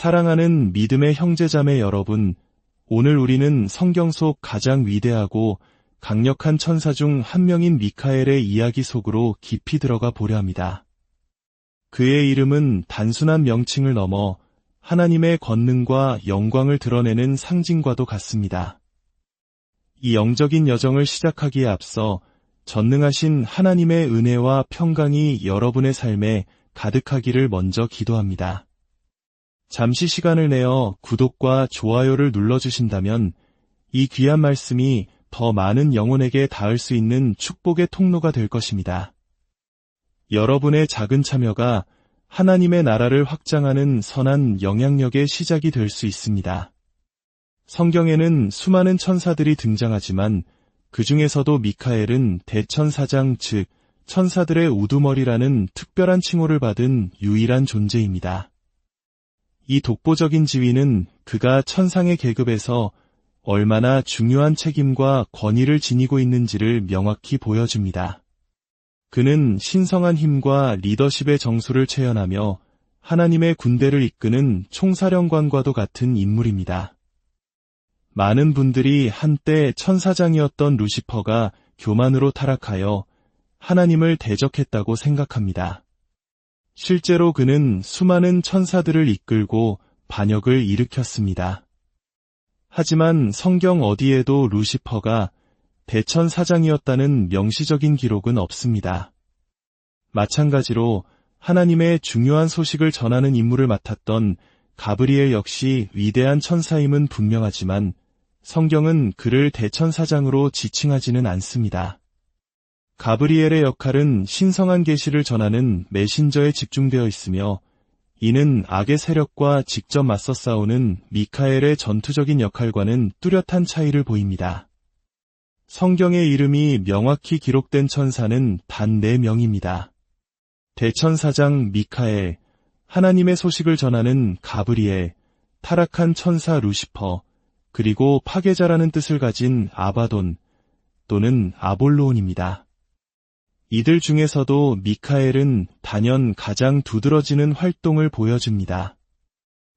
사랑하는 믿음의 형제자매 여러분, 오늘 우리는 성경 속 가장 위대하고 강력한 천사 중 한 명인 미카엘의 이야기 속으로 깊이 들어가 보려 합니다. 그의 이름은 단순한 명칭을 넘어 하나님의 권능과 영광을 드러내는 상징과도 같습니다. 이 영적인 여정을 시작하기에 앞서 전능하신 하나님의 은혜와 평강이 여러분의 삶에 가득하기를 먼저 기도합니다. 잠시 시간을 내어 구독과 좋아요를 눌러주신다면 이 귀한 말씀이 더 많은 영혼에게 닿을 수 있는 축복의 통로가 될 것입니다. 여러분의 작은 참여가 하나님의 나라를 확장하는 선한 영향력의 시작이 될 수 있습니다. 성경에는 수많은 천사들이 등장하지만 그 중에서도 미카엘은 대천사장 즉 천사들의 우두머리라는 특별한 칭호를 받은 유일한 존재입니다. 이 독보적인 지위는 그가 천상의 계급에서 얼마나 중요한 책임과 권위를 지니고 있는지를 명확히 보여줍니다. 그는 신성한 힘과 리더십의 정수를 체현하며 하나님의 군대를 이끄는 총사령관과도 같은 인물입니다. 많은 분들이 한때 천사장이었던 루시퍼가 교만으로 타락하여 하나님을 대적했다고 생각합니다. 실제로 그는 수많은 천사들을 이끌고 반역을 일으켰습니다. 하지만 성경 어디에도 루시퍼가 대천사장이었다는 명시적인 기록은 없습니다. 마찬가지로 하나님의 중요한 소식을 전하는 임무를 맡았던 가브리엘 역시 위대한 천사임은 분명하지만 성경은 그를 대천사장으로 지칭하지는 않습니다. 가브리엘의 역할은 신성한 계시를 전하는 메신저에 집중되어 있으며 이는 악의 세력과 직접 맞서 싸우는 미카엘의 전투적인 역할과는 뚜렷한 차이를 보입니다. 성경의 이름이 명확히 기록된 천사는 단 4명입니다. 대천사장 미카엘, 하나님의 소식을 전하는 가브리엘, 타락한 천사 루시퍼, 그리고 파괴자라는 뜻을 가진 아바돈 또는 아볼로온입니다. 이들 중에서도 미카엘은 단연 가장 두드러지는 활동을 보여줍니다.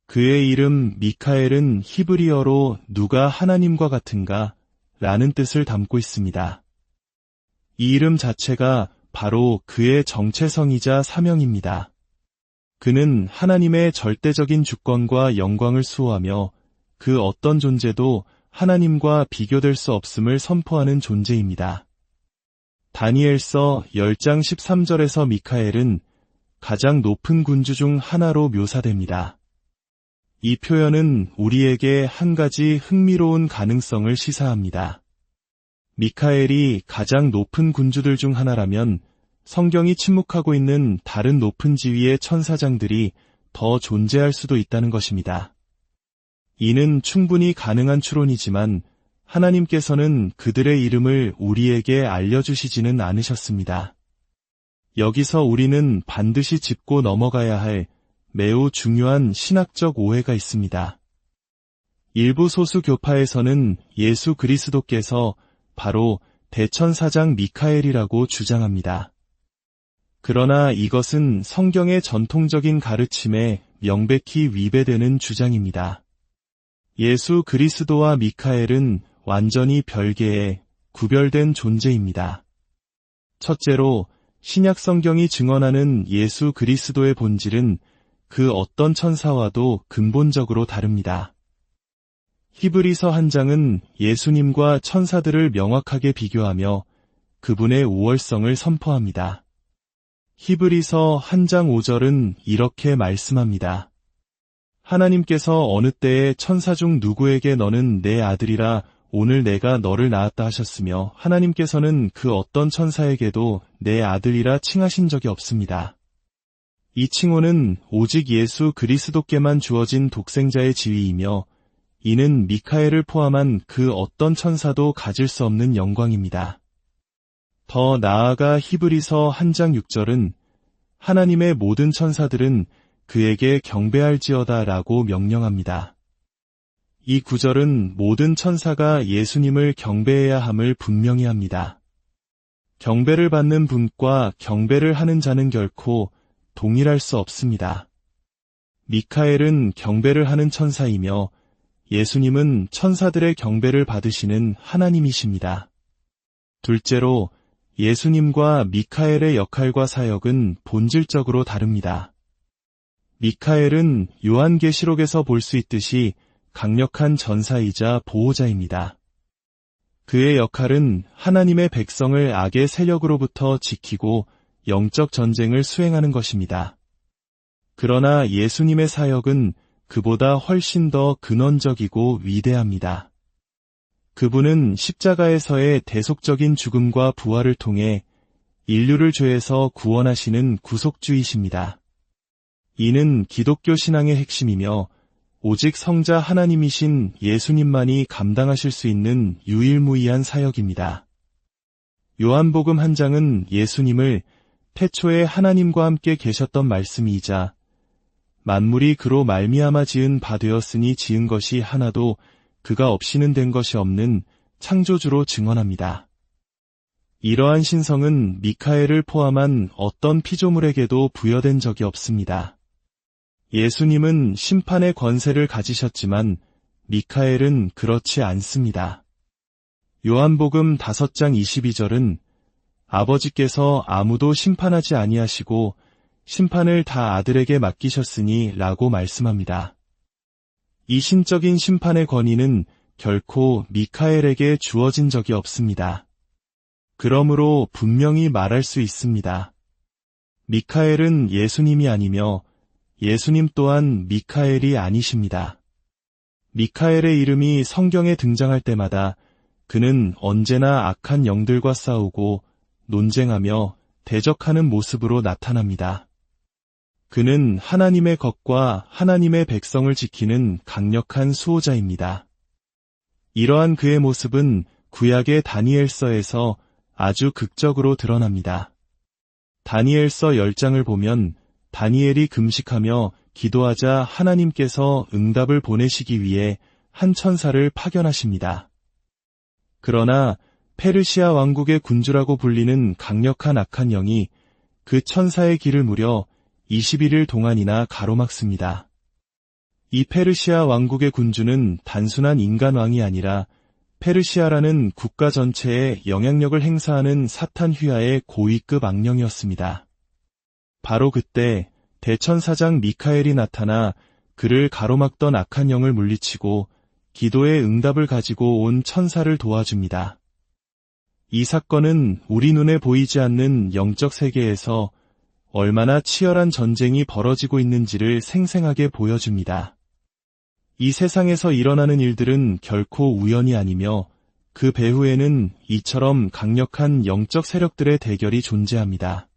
그의 이름 미카엘은 히브리어로 누가 하나님과 같은가 라는 뜻을 담고 있습니다. 이 이름 자체가 바로 그의 정체성이자 사명입니다. 그는 하나님의 절대적인 주권과 영광을 수호하며 그 어떤 존재도 하나님과 비교될 수 없음을 선포하는 존재입니다. 다니엘서 10장 13절에서 미카엘은 가장 높은 군주 중 하나로 묘사됩니다. 이 표현은 우리에게 한 가지 흥미로운 가능성을 시사합니다. 미카엘이 가장 높은 군주들 중 하나라면 성경이 침묵하고 있는 다른 높은 지위의 천사장들이 더 존재할 수도 있다는 것입니다. 이는 충분히 가능한 추론이지만 하나님께서는 그들의 이름을 우리에게 알려주시지는 않으셨습니다. 여기서 우리는 반드시 짚고 넘어가야 할 매우 중요한 신학적 오해가 있습니다. 일부 소수 교파에서는 예수 그리스도께서 바로 대천사장 미카엘이라고 주장합니다. 그러나 이것은 성경의 전통적인 가르침에 명백히 위배되는 주장입니다. 예수 그리스도와 미카엘은 완전히 별개의 구별된 존재입니다. 첫째로 신약 성경이 증언하는 예수 그리스도의 본질은 그 어떤 천사와도 근본적으로 다릅니다. 히브리서 1장은 예수님과 천사들을 명확하게 비교하며 그분의 우월성을 선포합니다. 히브리서 1장 5절은 이렇게 말씀합니다. 하나님께서 어느 때에 천사 중 누구에게 너는 내 아들이라 오늘 내가 너를 낳았다 하셨으며 하나님께서는 그 어떤 천사에게도 내 아들이라 칭하신 적이 없습니다. 이 칭호는 오직 예수 그리스도께만 주어진 독생자의 지위이며 이는 미카엘을 포함한 그 어떤 천사도 가질 수 없는 영광입니다. 더 나아가 히브리서 1장 6절은 하나님의 모든 천사들은 그에게 경배할지어다 라고 명령합니다. 이 구절은 모든 천사가 예수님을 경배해야 함을 분명히 합니다. 경배를 받는 분과 경배를 하는 자는 결코 동일할 수 없습니다. 미카엘은 경배를 하는 천사이며 예수님은 천사들의 경배를 받으시는 하나님이십니다. 둘째로, 예수님과 미카엘의 역할과 사역은 본질적으로 다릅니다. 미카엘은 요한계시록에서 볼 수 있듯이 강력한 전사이자 보호자입니다. 그의 역할은 하나님의 백성을 악의 세력으로부터 지키고 영적 전쟁을 수행하는 것입니다. 그러나 예수님의 사역은 그보다 훨씬 더 근원적이고 위대합니다. 그분은 십자가에서의 대속적인 죽음과 부활을 통해 인류를 죄에서 구원하시는 구속주이십니다. 이는 기독교 신앙의 핵심이며 오직 성자 하나님이신 예수님만이 감당하실 수 있는 유일무이한 사역입니다. 요한복음 1장은 예수님을 태초에 하나님과 함께 계셨던 말씀이자 만물이 그로 말미암아 지은 바 되었으니 지은 것이 하나도 그가 없이는 된 것이 없는 창조주로 증언합니다. 이러한 신성은 미카엘을 포함한 어떤 피조물에게도 부여된 적이 없습니다. 예수님은 심판의 권세를 가지셨지만 미카엘은 그렇지 않습니다. 요한복음 5장 22절은 아버지께서 아무도 심판하지 아니하시고 심판을 다 아들에게 맡기셨으니 라고 말씀합니다. 이 신적인 심판의 권위는 결코 미카엘에게 주어진 적이 없습니다. 그러므로 분명히 말할 수 있습니다. 미카엘은 예수님이 아니며 예수님 또한 미카엘이 아니십니다. 미카엘의 이름이 성경에 등장할 때마다 그는 언제나 악한 영들과 싸우고 논쟁하며 대적하는 모습으로 나타납니다. 그는 하나님의 것과 하나님의 백성을 지키는 강력한 수호자입니다. 이러한 그의 모습은 구약의 다니엘서에서 아주 극적으로 드러납니다. 다니엘서 10장을 보면 다니엘이 금식하며 기도하자 하나님께서 응답을 보내시기 위해 한 천사를 파견하십니다. 그러나 페르시아 왕국의 군주라고 불리는 강력한 악한 영이 그 천사의 길을 무려 21일 동안이나 가로막습니다. 이 페르시아 왕국의 군주는 단순한 인간 왕이 아니라 페르시아라는 국가 전체에 영향력을 행사하는 사탄 휘하의 고위급 악령이었습니다. 바로 그때 대천사장 미카엘이 나타나 그를 가로막던 악한 영을 물리치고 기도의 응답을 가지고 온 천사를 도와줍니다. 이 사건은 우리 눈에 보이지 않는 영적 세계에서 얼마나 치열한 전쟁이 벌어지고 있는지를 생생하게 보여줍니다. 이 세상에서 일어나는 일들은 결코 우연이 아니며 그 배후에는 이처럼 강력한 영적 세력들의 대결이 존재합니다.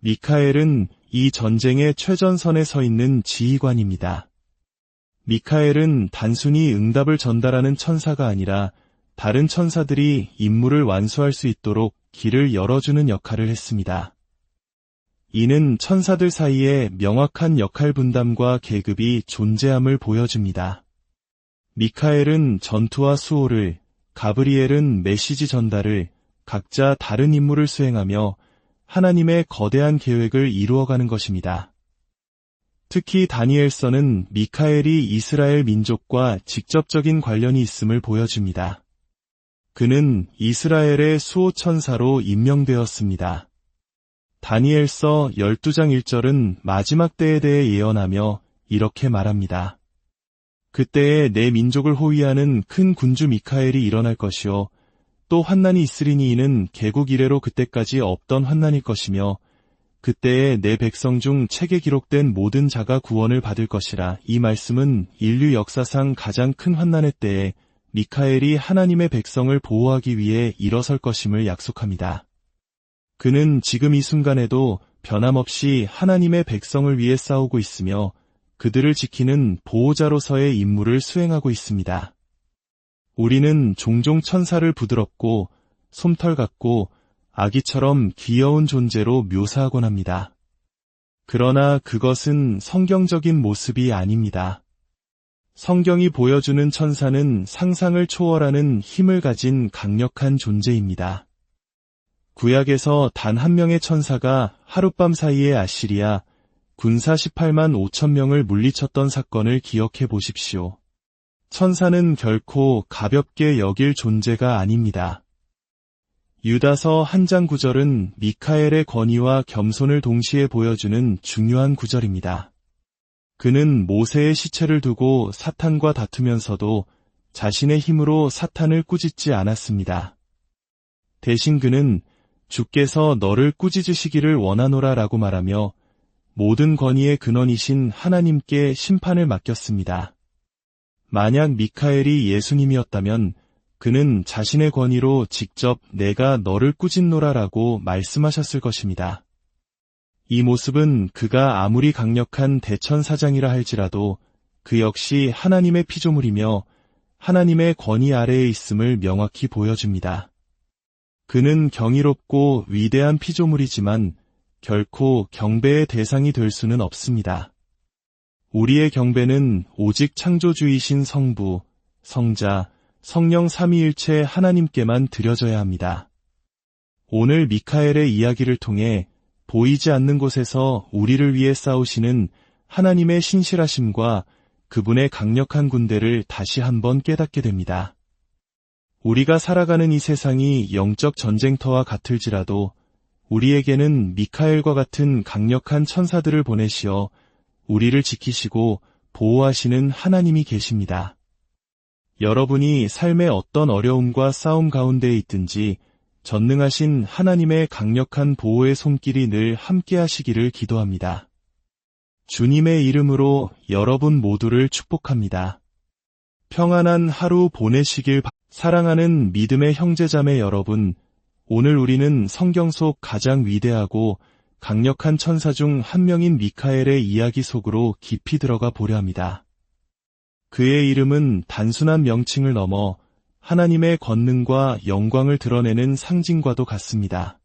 미카엘은 이 전쟁의 최전선에 서 있는 지휘관입니다. 미카엘은 단순히 응답을 전달하는 천사가 아니라 다른 천사들이 임무를 완수할 수 있도록 길을 열어주는 역할을 했습니다. 이는 천사들 사이에 명확한 역할 분담과 계급이 존재함을 보여줍니다. 미카엘은 전투와 수호를, 가브리엘은 메시지 전달을 각자 다른 임무를 수행하며 하나님의 거대한 계획을 이루어가는 것입니다. 특히 다니엘서는 미카엘이 이스라엘 민족과 직접적인 관련이 있음을 보여줍니다. 그는 이스라엘의 수호천사로 임명되었습니다. 다니엘서 12장 1절은 마지막 때에 대해 예언하며 이렇게 말합니다. 그때에 내 민족을 호위하는 큰 군주 미카엘이 일어날 것이요 또 환난이 있으리니 이는 개국 이래로 그때까지 없던 환난일 것이며 그때에 내 백성 중 책에 기록된 모든 자가 구원을 받을 것이라. 이 말씀은 인류 역사상 가장 큰 환난의 때에 미카엘이 하나님의 백성을 보호하기 위해 일어설 것임을 약속합니다. 그는 지금 이 순간에도 변함없이 하나님의 백성을 위해 싸우고 있으며 그들을 지키는 보호자로서의 임무를 수행하고 있습니다. 우리는 종종 천사를 부드럽고 솜털 같고 아기처럼 귀여운 존재로 묘사하곤 합니다. 그러나 그것은 성경적인 모습이 아닙니다. 성경이 보여주는 천사는 상상을 초월하는 힘을 가진 강력한 존재입니다. 구약에서 단 한 명의 천사가 하룻밤 사이에 아시리아, 군사 18만 5천 명을 물리쳤던 사건을 기억해 보십시오. 천사는 결코 가볍게 여길 존재가 아닙니다. 유다서 한 장 9절은 미카엘의 권위와 겸손을 동시에 보여주는 중요한 구절입니다. 그는 모세의 시체를 두고 사탄과 다투면서도 자신의 힘으로 사탄을 꾸짖지 않았습니다. 대신 그는 주께서 너를 꾸짖으시기를 원하노라 라고 말하며 모든 권위의 근원이신 하나님께 심판을 맡겼습니다. 만약 미카엘이 예수님이었다면 그는 자신의 권위로 직접 내가 너를 꾸짖노라 라고 말씀하셨을 것입니다. 이 모습은 그가 아무리 강력한 대천사장이라 할지라도 그 역시 하나님의 피조물이며 하나님의 권위 아래에 있음을 명확히 보여줍니다. 그는 경이롭고 위대한 피조물이지만 결코 경배의 대상이 될 수는 없습니다. 우리의 경배는 오직 창조주이신 성부, 성자, 성령 삼위일체 하나님께만 드려져야 합니다. 오늘 미카엘의 이야기를 통해 보이지 않는 곳에서 우리를 위해 싸우시는 하나님의 신실하심과 그분의 강력한 군대를 다시 한번 깨닫게 됩니다. 우리가 살아가는 이 세상이 영적 전쟁터와 같을지라도 우리에게는 미카엘과 같은 강력한 천사들을 보내시어 우리를 지키시고 보호하시는 하나님이 계십니다. 여러분이 삶의 어떤 어려움과 싸움 가운데에 있든지 전능하신 하나님의 강력한 보호의 손길이 늘 함께 하시기를 기도합니다. 주님의 이름으로 여러분 모두를 축복합니다. 평안한 하루 보내시길 바랍니다. 사랑하는 믿음의 형제자매 여러분, 오늘 우리는 성경 속 가장 위대하고 강력한 천사 중 한 명인 미카엘의 이야기 속으로 깊이 들어가 보려 합니다. 그의 이름은 단순한 명칭을 넘어 하나님의 권능과 영광을 드러내는 상징과도 같습니다.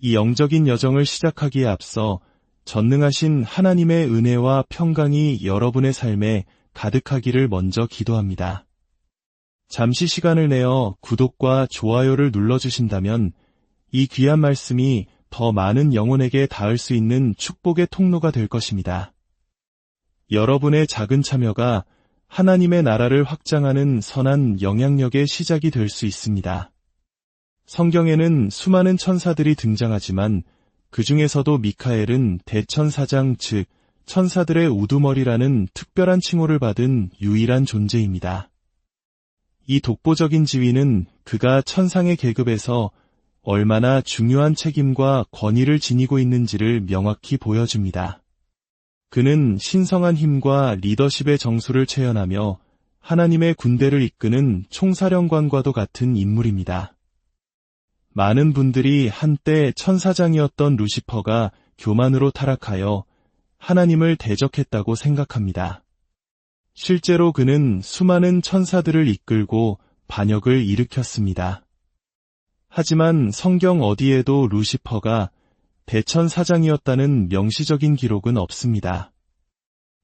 이 영적인 여정을 시작하기에 앞서 전능하신 하나님의 은혜와 평강이 여러분의 삶에 가득하기를 먼저 기도합니다. 잠시 시간을 내어 구독과 좋아요를 눌러주신다면 이 귀한 말씀이 더 많은 영혼에게 닿을 수 있는 축복의 통로가 될 것입니다. 여러분의 작은 참여가 하나님의 나라를 확장하는 선한 영향력의 시작이 될 수 있습니다. 성경에는 수많은 천사들이 등장하지만 그 중에서도 미카엘은 대천사장 즉 천사들의 우두머리라는 특별한 칭호를 받은 유일한 존재입니다. 이 독보적인 지위는 그가 천상의 계급에서 얼마나 중요한 책임과 권위를 지니고 있는지를 명확히 보여줍니다. 그는 신성한 힘과 리더십의 정수를 체현하며 하나님의 군대를 이끄는 총사령관과도 같은 인물입니다. 많은 분들이 한때 천사장이었던 루시퍼가 교만으로 타락하여 하나님을 대적했다고 생각합니다. 실제로 그는 수많은 천사들을 이끌고 반역을 일으켰습니다. 하지만 성경 어디에도 루시퍼가 대천사장이었다는 명시적인 기록은 없습니다.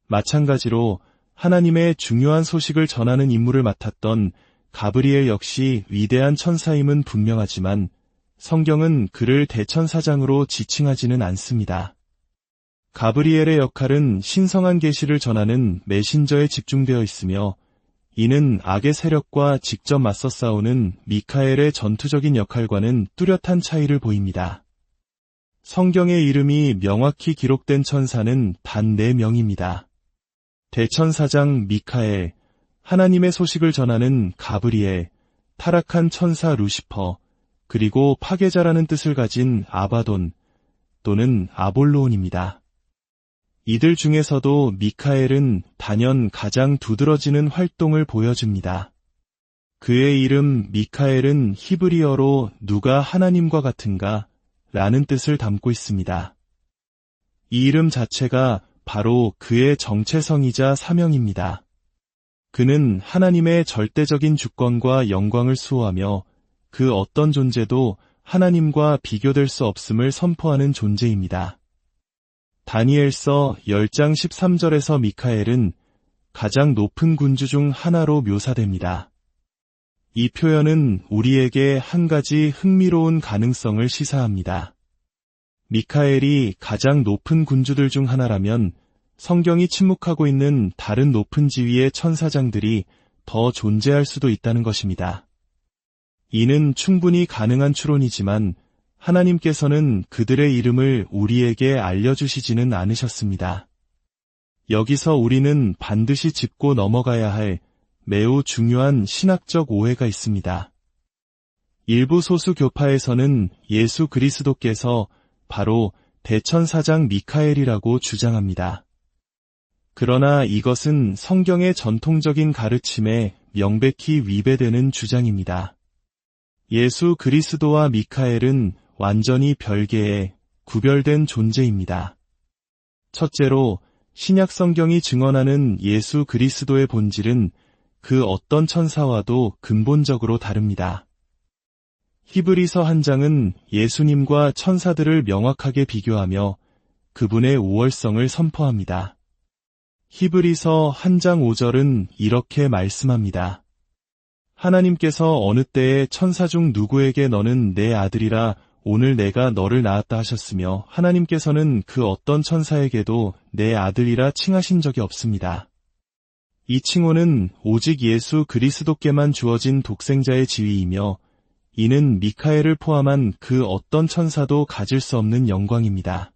마찬가지로 하나님의 중요한 소식을 전하는 임무를 맡았던 가브리엘 역시 위대한 천사임은 분명하지만 성경은 그를 대천사장으로 지칭하지는 않습니다. 가브리엘의 역할은 신성한 계시를 전하는 메신저에 집중되어 있으며 이는 악의 세력과 직접 맞서 싸우는 미카엘의 전투적인 역할과는 뚜렷한 차이를 보입니다. 성경의 이름이 명확히 기록된 천사는 단 4명입니다. 대천사장 미카엘, 하나님의 소식을 전하는 가브리엘, 타락한 천사 루시퍼, 그리고 파괴자라는 뜻을 가진 아바돈 또는 아볼로온입니다. 이들 중에서도 미카엘은 단연 가장 두드러지는 활동을 보여줍니다. 그의 이름 미카엘은 히브리어로 누가 하나님과 같은가 라는 뜻을 담고 있습니다. 이 이름 자체가 바로 그의 정체성이자 사명입니다. 그는 하나님의 절대적인 주권과 영광을 수호하며 그 어떤 존재도 하나님과 비교될 수 없음을 선포하는 존재입니다. 다니엘서 10장 13절에서 미카엘은 가장 높은 군주 중 하나로 묘사됩니다. 이 표현은 우리에게 한 가지 흥미로운 가능성을 시사합니다. 미카엘이 가장 높은 군주들 중 하나라면 성경이 침묵하고 있는 다른 높은 지위의 천사장들이 더 존재할 수도 있다는 것입니다. 이는 충분히 가능한 추론이지만 하나님께서는 그들의 이름을 우리에게 알려주시지는 않으셨습니다. 여기서 우리는 반드시 짚고 넘어가야 할 매우 중요한 신학적 오해가 있습니다. 일부 소수 교파에서는 예수 그리스도께서 바로 대천사장 미카엘이라고 주장합니다. 그러나 이것은 성경의 전통적인 가르침에 명백히 위배되는 주장입니다. 예수 그리스도와 미카엘은 완전히 별개의 구별된 존재입니다. 첫째로 신약 성경이 증언하는 예수 그리스도의 본질은 그 어떤 천사와도 근본적으로 다릅니다. 히브리서 1장은 예수님과 천사들을 명확하게 비교하며 그분의 우월성을 선포합니다. 히브리서 1장 5절은 이렇게 말씀합니다. 하나님께서 어느 때에 천사 중 누구에게 너는 내 아들이라 오늘 내가 너를 낳았다 하셨으며 하나님께서는 그 어떤 천사에게도 내 아들이라 칭하신 적이 없습니다. 이 칭호는 오직 예수 그리스도께만 주어진 독생자의 지위이며 이는 미카엘을 포함한 그 어떤 천사도 가질 수 없는 영광입니다.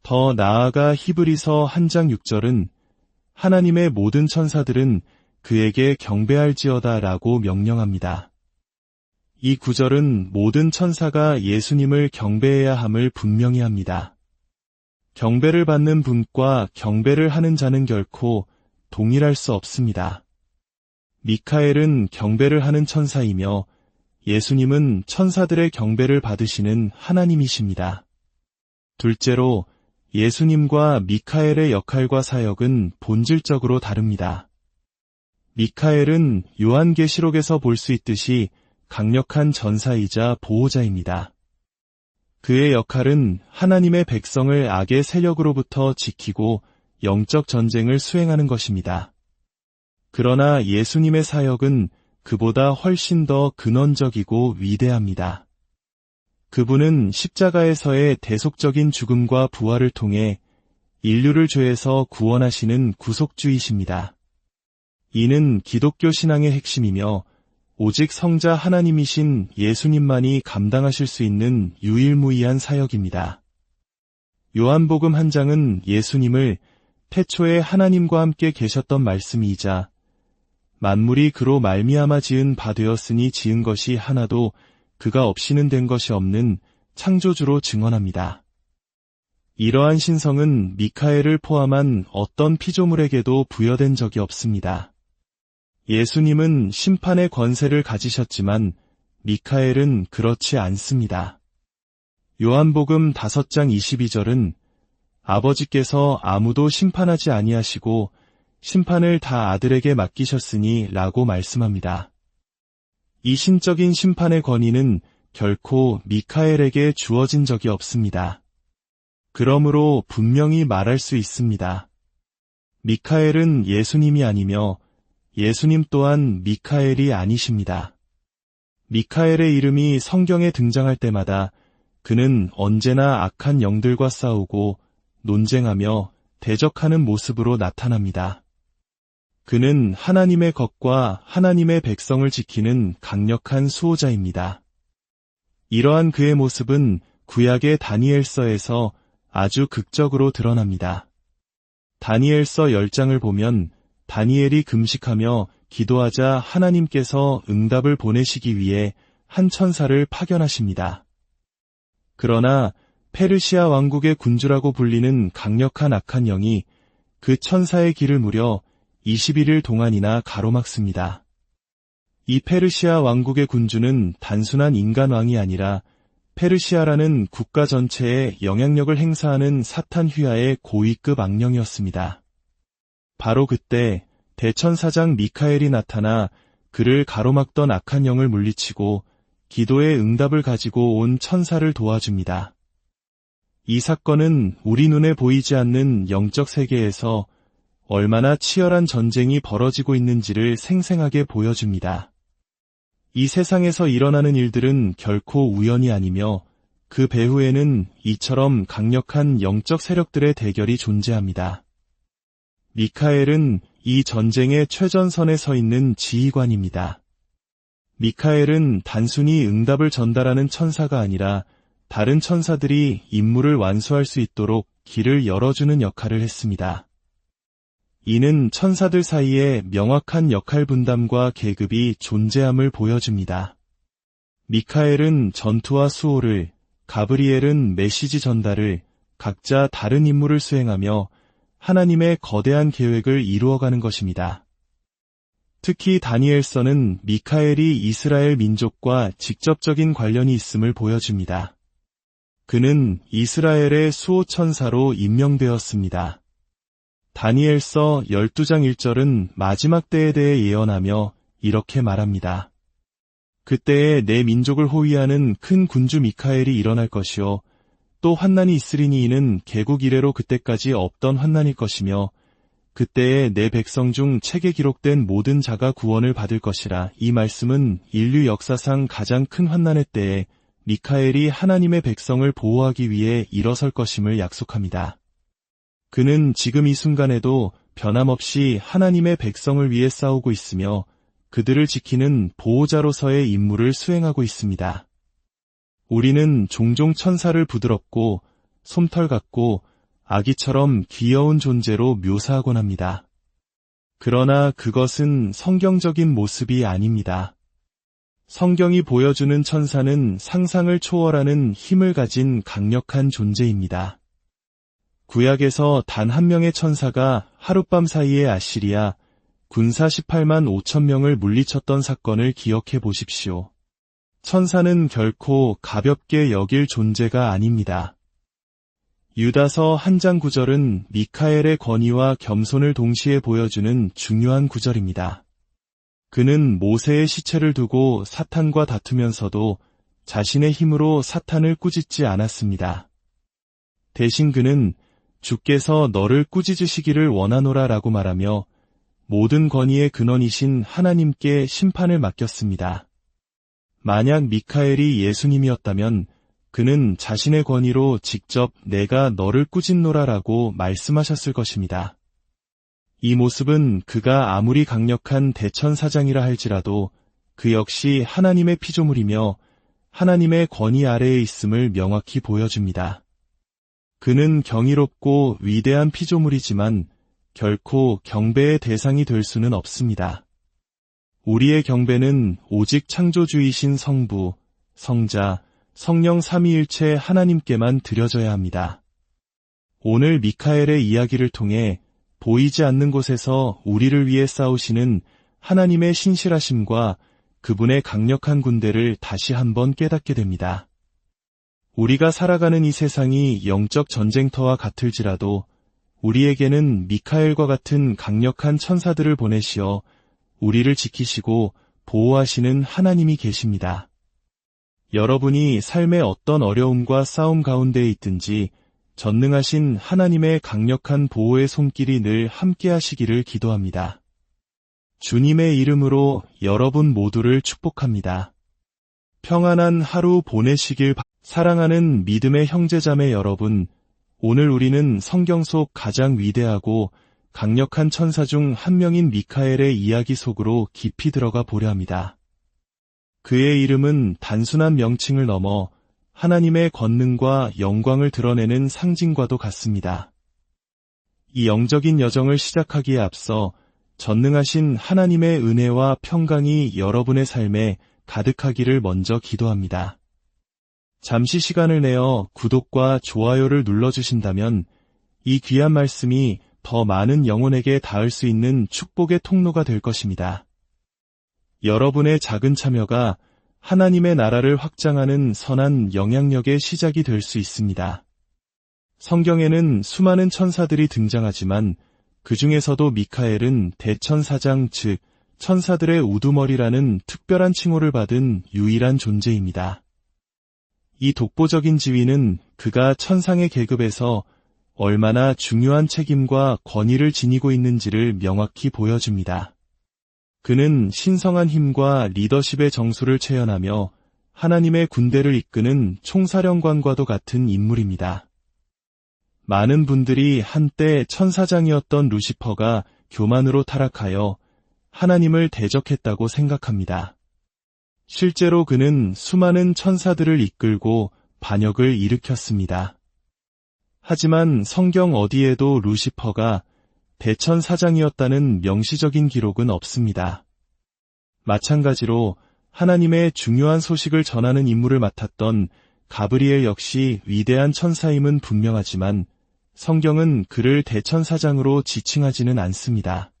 더 나아가 히브리서 1장 6절은 하나님의 모든 천사들은 그에게 경배할지어다 라고 명령합니다. 이 구절은 모든 천사가 예수님을 경배해야 함을 분명히 합니다. 경배를 받는 분과 경배를 하는 자는 결코 동일할 수 없습니다. 미카엘은 경배를 하는 천사이며 예수님은 천사들의 경배를 받으시는 하나님이십니다. 둘째로 예수님과 미카엘의 역할과 사역은 본질적으로 다릅니다. 미카엘은 요한계시록에서 볼 수 있듯이 강력한 전사이자 보호자입니다. 그의 역할은 하나님의 백성을 악의 세력으로부터 지키고 영적 전쟁을 수행하는 것입니다. 그러나 예수님의 사역은 그보다 훨씬 더 근원적이고 위대합니다. 그분은 십자가에서의 대속적인 죽음과 부활을 통해 인류를 죄에서 구원하시는 구속주이십니다. 이는 기독교 신앙의 핵심이며 오직 성자 하나님이신 예수님만이 감당하실 수 있는 유일무이한 사역입니다. 요한복음 1장은 예수님을 태초에 하나님과 함께 계셨던 말씀이자 만물이 그로 말미암아 지은 바 되었으니 지은 것이 하나도 그가 없이는 된 것이 없는 창조주로 증언합니다. 이러한 신성은 미카엘을 포함한 어떤 피조물에게도 부여된 적이 없습니다. 예수님은 심판의 권세를 가지셨지만 미카엘은 그렇지 않습니다. 요한복음 5장 22절은 아버지께서 아무도 심판하지 아니하시고 심판을 다 아들에게 맡기셨으니 라고 말씀합니다. 이 신적인 심판의 권위는 결코 미카엘에게 주어진 적이 없습니다. 그러므로 분명히 말할 수 있습니다. 미카엘은 예수님이 아니며 예수님 또한 미카엘이 아니십니다. 미카엘의 이름이 성경에 등장할 때마다 그는 언제나 악한 영들과 싸우고 논쟁하며 대적하는 모습으로 나타납니다. 그는 하나님의 것과 하나님의 백성을 지키는 강력한 수호자입니다. 이러한 그의 모습은 구약의 다니엘서에서 아주 극적으로 드러납니다. 다니엘서 10장을 보면 다니엘이 금식하며 기도하자 하나님께서 응답을 보내시기 위해 한 천사를 파견하십니다. 그러나 페르시아 왕국의 군주라고 불리는 강력한 악한 영이 그 천사의 길을 무려 21일 동안이나 가로막습니다. 이 페르시아 왕국의 군주는 단순한 인간 왕이 아니라 페르시아라는 국가 전체에 영향력을 행사하는 사탄 휘하의 고위급 악령이었습니다. 바로 그때 대천사장 미카엘이 나타나 그를 가로막던 악한 영을 물리치고 기도의 응답을 가지고 온 천사를 도와줍니다. 이 사건은 우리 눈에 보이지 않는 영적 세계에서 얼마나 치열한 전쟁이 벌어지고 있는지를 생생하게 보여줍니다. 이 세상에서 일어나는 일들은 결코 우연이 아니며 그 배후에는 이처럼 강력한 영적 세력들의 대결이 존재합니다. 미카엘은 이 전쟁의 최전선에 서 있는 지휘관입니다. 미카엘은 단순히 응답을 전달하는 천사가 아니라 다른 천사들이 임무를 완수할 수 있도록 길을 열어주는 역할을 했습니다. 이는 천사들 사이에 명확한 역할 분담과 계급이 존재함을 보여줍니다. 미카엘은 전투와 수호를, 가브리엘은 메시지 전달을, 각자 다른 임무를 수행하며 하나님의 거대한 계획을 이루어가는 것입니다. 특히 다니엘서는 미카엘이 이스라엘 민족과 직접적인 관련이 있음을 보여줍니다. 그는 이스라엘의 수호천사로 임명되었습니다. 다니엘서 12장 1절은 마지막 때에 대해 예언하며 이렇게 말합니다. 그때에 내 민족을 호위하는 큰 군주 미카엘이 일어날 것이요 또 환난이 있으리니 이는 개국 이래로 그때까지 없던 환난일 것이며 그때에 내 백성 중 책에 기록된 모든 자가 구원을 받을 것이라. 이 말씀은 인류 역사상 가장 큰 환난의 때에 미카엘이 하나님의 백성을 보호하기 위해 일어설 것임을 약속합니다. 그는 지금 이 순간에도 변함없이 하나님의 백성을 위해 싸우고 있으며 그들을 지키는 보호자로서의 임무를 수행하고 있습니다. 우리는 종종 천사를 부드럽고 솜털 같고 아기처럼 귀여운 존재로 묘사하곤 합니다. 그러나 그것은 성경적인 모습이 아닙니다. 성경이 보여주는 천사는 상상을 초월하는 힘을 가진 강력한 존재입니다. 구약에서 단 한 명의 천사가 하룻밤 사이에 아시리아 군사 18만 5천 명을 물리쳤던 사건을 기억해 보십시오. 천사는 결코 가볍게 여길 존재가 아닙니다. 유다서 1장 9절은 미카엘의 권위와 겸손을 동시에 보여주는 중요한 구절입니다. 그는 모세의 시체를 두고 사탄과 다투면서도 자신의 힘으로 사탄을 꾸짖지 않았습니다. 대신 그는 주께서 너를 꾸짖으시기를 원하노라 라고 말하며 모든 권위의 근원이신 하나님께 심판을 맡겼습니다. 만약 미카엘이 예수님이었다면 그는 자신의 권위로 직접 내가 너를 꾸짖노라 라고 말씀하셨을 것입니다. 이 모습은 그가 아무리 강력한 대천사장이라 할지라도 그 역시 하나님의 피조물이며 하나님의 권위 아래에 있음을 명확히 보여줍니다. 그는 경이롭고 위대한 피조물이지만 결코 경배의 대상이 될 수는 없습니다. 우리의 경배는 오직 창조주이신 성부, 성자, 성령 삼위일체 하나님께만 드려져야 합니다. 오늘 미카엘의 이야기를 통해 보이지 않는 곳에서 우리를 위해 싸우시는 하나님의 신실하심과 그분의 강력한 군대를 다시 한번 깨닫게 됩니다. 우리가 살아가는 이 세상이 영적 전쟁터와 같을지라도 우리에게는 미카엘과 같은 강력한 천사들을 보내시어 우리를 지키시고 보호하시는 하나님이 계십니다. 여러분이 삶의 어떤 어려움과 싸움 가운데에 있든지 전능하신 하나님의 강력한 보호의 손길이 늘 함께 하시기를 기도합니다. 주님의 이름으로 여러분 모두를 축복합니다. 평안한 하루 보내시길 사랑하는 믿음의 형제자매 여러분, 오늘 우리는 성경 속 가장 위대하고 강력한 천사 중 한 명인 미카엘의 이야기 속으로 깊이 들어가 보려 합니다. 그의 이름은 단순한 명칭을 넘어 하나님의 권능과 영광을 드러내는 상징과도 같습니다. 이 영적인 여정을 시작하기에 앞서 전능하신 하나님의 은혜와 평강이 여러분의 삶에 가득하기를 먼저 기도합니다. 잠시 시간을 내어 구독과 좋아요를 눌러주신다면 이 귀한 말씀이 더 많은 영혼에게 닿을 수 있는 축복의 통로가 될 것입니다. 여러분의 작은 참여가 하나님의 나라를 확장하는 선한 영향력의 시작이 될 수 있습니다. 성경에는 수많은 천사들이 등장하지만 그 중에서도 미카엘은 대천사장 즉 천사들의 우두머리라는 특별한 칭호를 받은 유일한 존재입니다. 이 독보적인 지위는 그가 천상의 계급에서 얼마나 중요한 책임과 권위를 지니고 있는지를 명확히 보여줍니다. 그는 신성한 힘과 리더십의 정수를 체현하며 하나님의 군대를 이끄는 총사령관과도 같은 인물입니다. 많은 분들이 한때 천사장이었던 루시퍼가 교만으로 타락하여 하나님을 대적했다고 생각합니다. 실제로 그는 수많은 천사들을 이끌고 반역을 일으켰습니다. 하지만 성경 어디에도 루시퍼가 대천사장이었다는 명시적인 기록은 없습니다. 마찬가지로 하나님의 중요한 소식을 전하는 임무를 맡았던 가브리엘 역시 위대한 천사임은 분명하지만 성경은 그를 대천사장으로 지칭하지는 않습니다.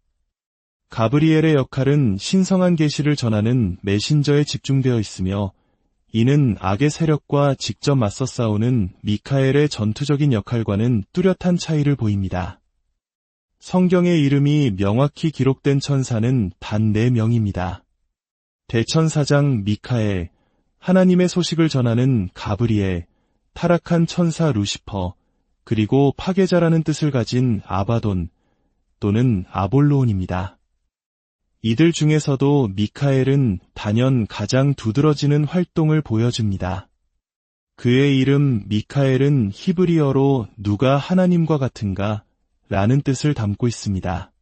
가브리엘의 역할은 신성한 계시를 전하는 메신저에 집중되어 있으며 이는 악의 세력과 직접 맞서 싸우는 미카엘의 전투적인 역할과는 뚜렷한 차이를 보입니다. 성경의 이름이 명확히 기록된 천사는 단 4명입니다. 대천사장 미카엘, 하나님의 소식을 전하는 가브리엘, 타락한 천사 루시퍼, 그리고 파괴자라는 뜻을 가진 아바돈 또는 아볼로온입니다. 이들 중에서도 미카엘은 단연 가장 두드러지는 활동을 보여줍니다. 그의 이름 미카엘은 히브리어로 누가 하나님과 같은가 라는 뜻을 담고 있습니다.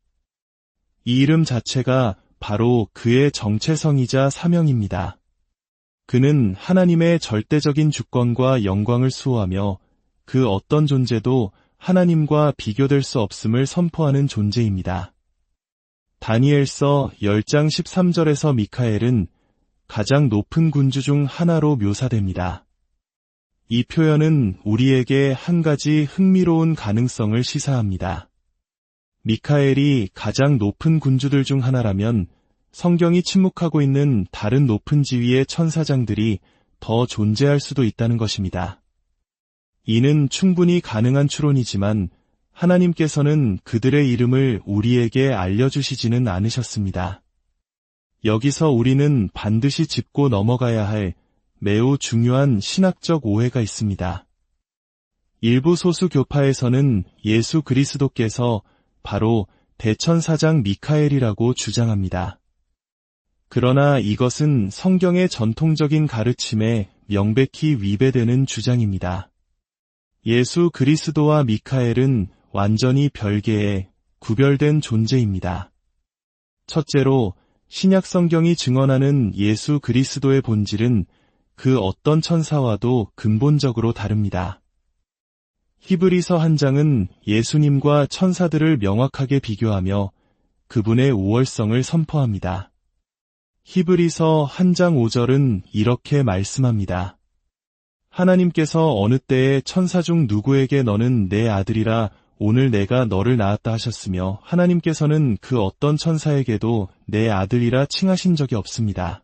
이 이름 자체가 바로 그의 정체성이자 사명입니다. 그는 하나님의 절대적인 주권과 영광을 수호하며 그 어떤 존재도 하나님과 비교될 수 없음을 선포하는 존재입니다. 다니엘서 10장 13절에서 미카엘은 가장 높은 군주 중 하나로 묘사됩니다. 이 표현은 우리에게 한 가지 흥미로운 가능성을 시사합니다. 미카엘이 가장 높은 군주들 중 하나라면 성경이 침묵하고 있는 다른 높은 지위의 천사장들이 더 존재할 수도 있다는 것입니다. 이는 충분히 가능한 추론이지만 하나님께서는 그들의 이름을 우리에게 알려주시지는 않으셨습니다. 여기서 우리는 반드시 짚고 넘어가야 할 매우 중요한 신학적 오해가 있습니다. 일부 소수 교파에서는 예수 그리스도께서 바로 대천사장 미카엘이라고 주장합니다. 그러나 이것은 성경의 전통적인 가르침에 명백히 위배되는 주장입니다. 예수 그리스도와 미카엘은 완전히 별개의 구별된 존재입니다. 첫째로 신약 성경이 증언하는 예수 그리스도의 본질은 그 어떤 천사와도 근본적으로 다릅니다. 히브리서 1장은 예수님과 천사들을 명확하게 비교하며 그분의 우월성을 선포합니다. 히브리서 1장 5절은 이렇게 말씀합니다. 하나님께서 어느 때에 천사 중 누구에게 너는 내 아들이라 오늘 내가 너를 낳았다 하셨으며 하나님께서는 그 어떤 천사에게도 내 아들이라 칭하신 적이 없습니다.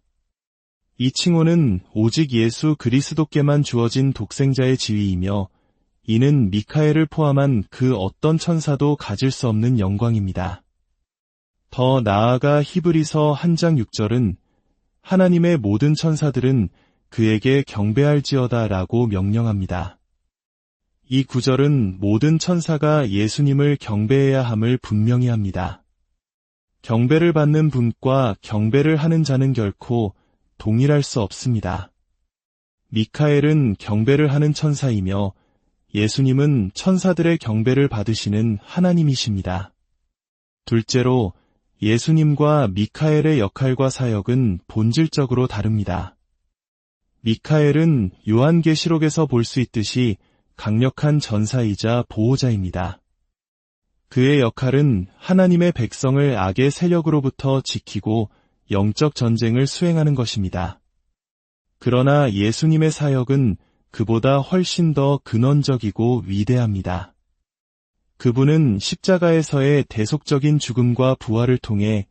이 칭호는 오직 예수 그리스도께만 주어진 독생자의 지위이며 이는 미카엘을 포함한 그 어떤 천사도 가질 수 없는 영광입니다. 더 나아가 히브리서 1장 6절은 하나님의 모든 천사들은 그에게 경배할지어다 라고 명령합니다. 이 구절은 모든 천사가 예수님을 경배해야 함을 분명히 합니다. 경배를 받는 분과 경배를 하는 자는 결코 동일할 수 없습니다. 미카엘은 경배를 하는 천사이며 예수님은 천사들의 경배를 받으시는 하나님이십니다. 둘째로 예수님과 미카엘의 역할과 사역은 본질적으로 다릅니다. 미카엘은 요한계시록에서 볼 수 있듯이 강력한 전사이자 보호자입니다. 그의 역할은 하나님의 백성을 악의 세력으로부터 지키고 영적 전쟁을 수행하는 것입니다. 그러나 예수님의 사역은 그보다 훨씬 더 근원적이고 위대합니다. 그분은 십자가에서의 대속적인 죽음과 부활을 통해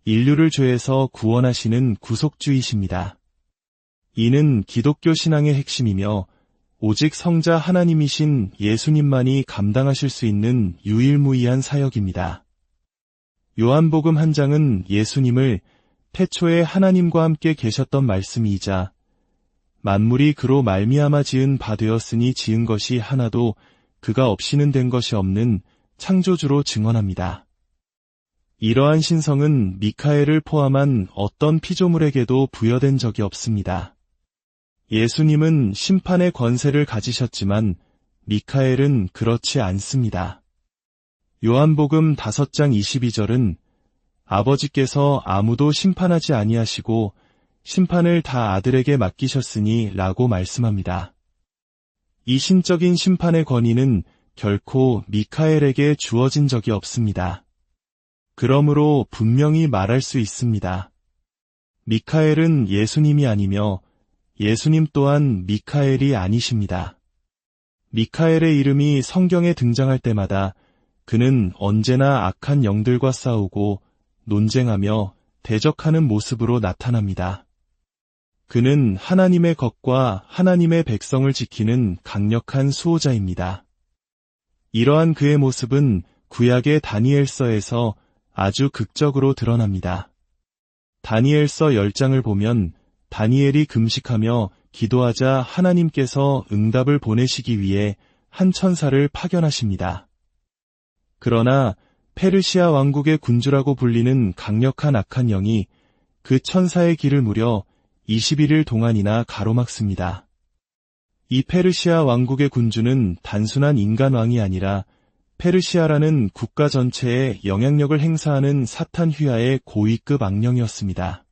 인류를 죄에서 구원하시는 구속주이십니다. 이는 기독교 신앙의 핵심이며 오직 성자 하나님이신 예수님만이 감당하실 수 있는 유일무이한 사역입니다. 요한복음 1장은 예수님을 태초에 하나님과 함께 계셨던 말씀이자 만물이 그로 말미암아 지은 바 되었으니 지은 것이 하나도 그가 없이는 된 것이 없는 창조주로 증언합니다. 이러한 신성은 미카엘을 포함한 어떤 피조물에게도 부여된 적이 없습니다. 예수님은 심판의 권세를 가지셨지만 미카엘은 그렇지 않습니다. 요한복음 5장 22절은 아버지께서 아무도 심판하지 아니하시고 심판을 다 아들에게 맡기셨으니 라고 말씀합니다. 이 신적인 심판의 권위는 결코 미카엘에게 주어진 적이 없습니다. 그러므로 분명히 말할 수 있습니다. 미카엘은 예수님이 아니며 예수님 또한 미카엘이 아니십니다. 미카엘의 이름이 성경에 등장할 때마다 그는 언제나 악한 영들과 싸우고 논쟁하며 대적하는 모습으로 나타납니다. 그는 하나님의 것과 하나님의 백성을 지키는 강력한 수호자입니다. 이러한 그의 모습은 구약의 다니엘서에서 아주 극적으로 드러납니다. 다니엘서 10장을 보면 다니엘이 금식하며 기도하자 하나님께서 응답을 보내시기 위해 한 천사를 파견하십니다. 그러나 페르시아 왕국의 군주라고 불리는 강력한 악한 영이 그 천사의 길을 무려 21일 동안이나 가로막습니다. 이 페르시아 왕국의 군주는 단순한 인간 왕이 아니라 페르시아라는 국가 전체에 영향력을 행사하는 사탄 휘하의 고위급 악령이었습니다.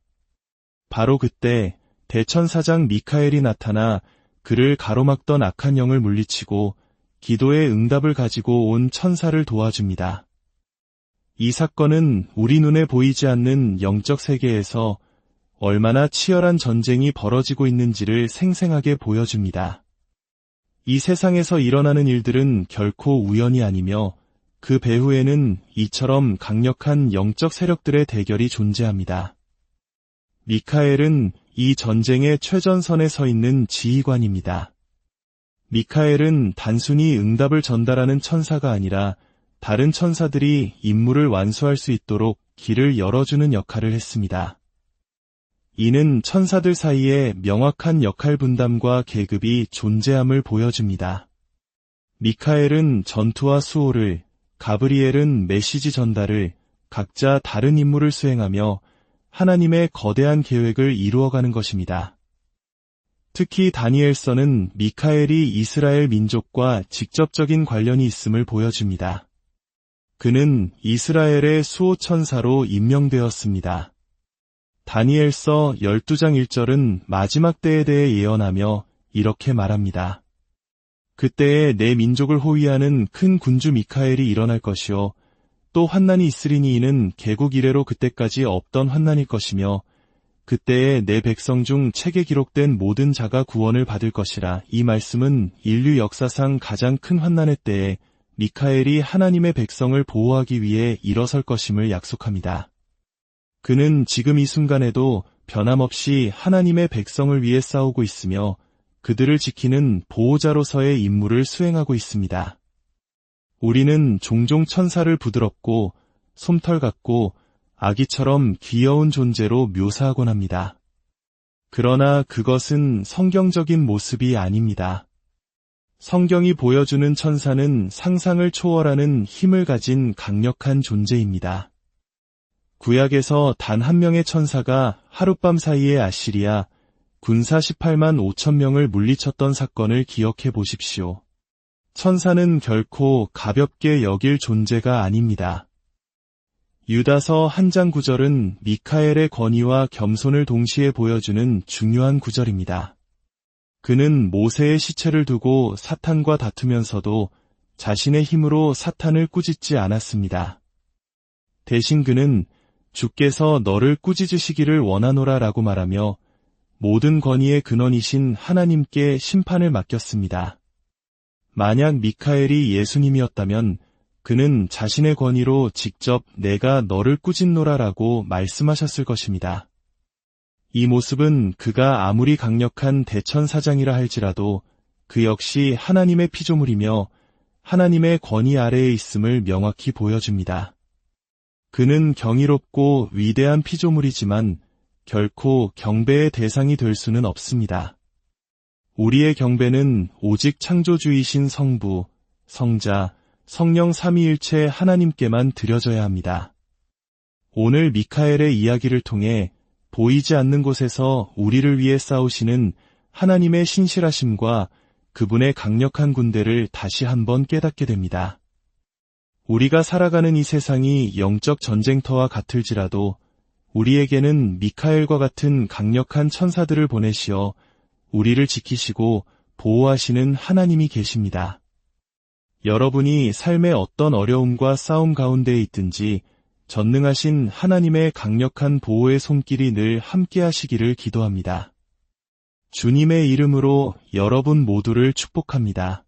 바로 그때 대천사장 미카엘이 나타나 그를 가로막던 악한 영을 물리치고 기도의 응답을 가지고 온 천사를 도와줍니다. 이 사건은 우리 눈에 보이지 않는 영적 세계에서 얼마나 치열한 전쟁이 벌어지고 있는지를 생생하게 보여줍니다. 이 세상에서 일어나는 일들은 결코 우연이 아니며 그 배후에는 이처럼 강력한 영적 세력들의 대결이 존재합니다. 미카엘은 이 전쟁의 최전선에 서 있는 지휘관입니다. 미카엘은 단순히 응답을 전달하는 천사가 아니라 다른 천사들이 임무를 완수할 수 있도록 길을 열어주는 역할을 했습니다. 이는 천사들 사이에 명확한 역할 분담과 계급이 존재함을 보여줍니다. 미카엘은 전투와 수호를, 가브리엘은 메시지 전달을, 각자 다른 임무를 수행하며 하나님의 거대한 계획을 이루어가는 것입니다. 특히 다니엘서는 미카엘이 이스라엘 민족과 직접적인 관련이 있음을 보여줍니다. 그는 이스라엘의 수호천사로 임명되었습니다. 다니엘서 12장 1절은 마지막 때에 대해 예언하며 이렇게 말합니다. 그때에 내 민족을 호위하는 큰 군주 미카엘이 일어날 것이요 또 환난이 있으리니 이는 개국 이래로 그때까지 없던 환난일 것이며 그때에 내 백성 중 책에 기록된 모든 자가 구원을 받을 것이라. 이 말씀은 인류 역사상 가장 큰 환난의 때에 미카엘이 하나님의 백성을 보호하기 위해 일어설 것임을 약속합니다. 그는 지금 이 순간에도 변함없이 하나님의 백성을 위해 싸우고 있으며 그들을 지키는 보호자로서의 임무를 수행하고 있습니다. 우리는 종종 천사를 부드럽고 솜털 같고 아기처럼 귀여운 존재로 묘사하곤 합니다. 그러나 그것은 성경적인 모습이 아닙니다. 성경이 보여주는 천사는 상상을 초월하는 힘을 가진 강력한 존재입니다. 구약에서 단 한 명의 천사가 하룻밤 사이에 아시리아 군사 18만 5천 명을 물리쳤던 사건을 기억해 보십시오. 천사는 결코 가볍게 여길 존재가 아닙니다. 유다서 1장 9절은 미카엘의 권위와 겸손을 동시에 보여주는 중요한 구절입니다. 그는 모세의 시체를 두고 사탄과 다투면서도 자신의 힘으로 사탄을 꾸짖지 않았습니다. 대신 그는 주께서 너를 꾸짖으시기를 원하노라 라고 말하며 모든 권위의 근원이신 하나님께 심판을 맡겼습니다. 만약 미카엘이 예수님이었다면 그는 자신의 권위로 직접 내가 너를 꾸짖노라 라고 말씀하셨을 것입니다. 이 모습은 그가 아무리 강력한 대천사장이라 할지라도 그 역시 하나님의 피조물이며 하나님의 권위 아래에 있음을 명확히 보여줍니다. 그는 경이롭고 위대한 피조물이지만 결코 경배의 대상이 될 수는 없습니다. 우리의 경배는 오직 창조주이신 성부, 성자, 성령 삼위일체 하나님께만 드려져야 합니다. 오늘 미카엘의 이야기를 통해 보이지 않는 곳에서 우리를 위해 싸우시는 하나님의 신실하심과 그분의 강력한 군대를 다시 한번 깨닫게 됩니다. 우리가 살아가는 이 세상이 영적 전쟁터와 같을지라도 우리에게는 미카엘과 같은 강력한 천사들을 보내시어 우리를 지키시고 보호하시는 하나님이 계십니다. 여러분이 삶의 어떤 어려움과 싸움 가운데에 있든지 전능하신 하나님의 강력한 보호의 손길이 늘 함께 하시기를 기도합니다. 주님의 이름으로 여러분 모두를 축복합니다.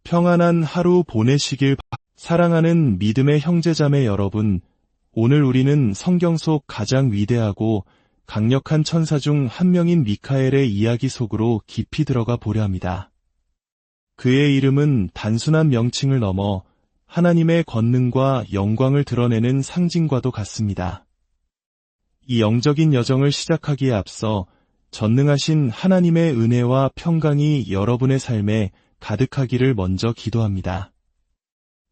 평안한 하루 보내시길 사랑하는 믿음의 형제자매 여러분, 오늘 우리는 성경 속 가장 위대하고 강력한 천사 중 한 명인 미카엘의 이야기 속으로 깊이 들어가 보려 합니다. 그의 이름은 단순한 명칭을 넘어 하나님의 권능과 영광을 드러내는 상징과도 같습니다. 이 영적인 여정을 시작하기에 앞서 전능하신 하나님의 은혜와 평강이 여러분의 삶에 가득하기를 먼저 기도합니다.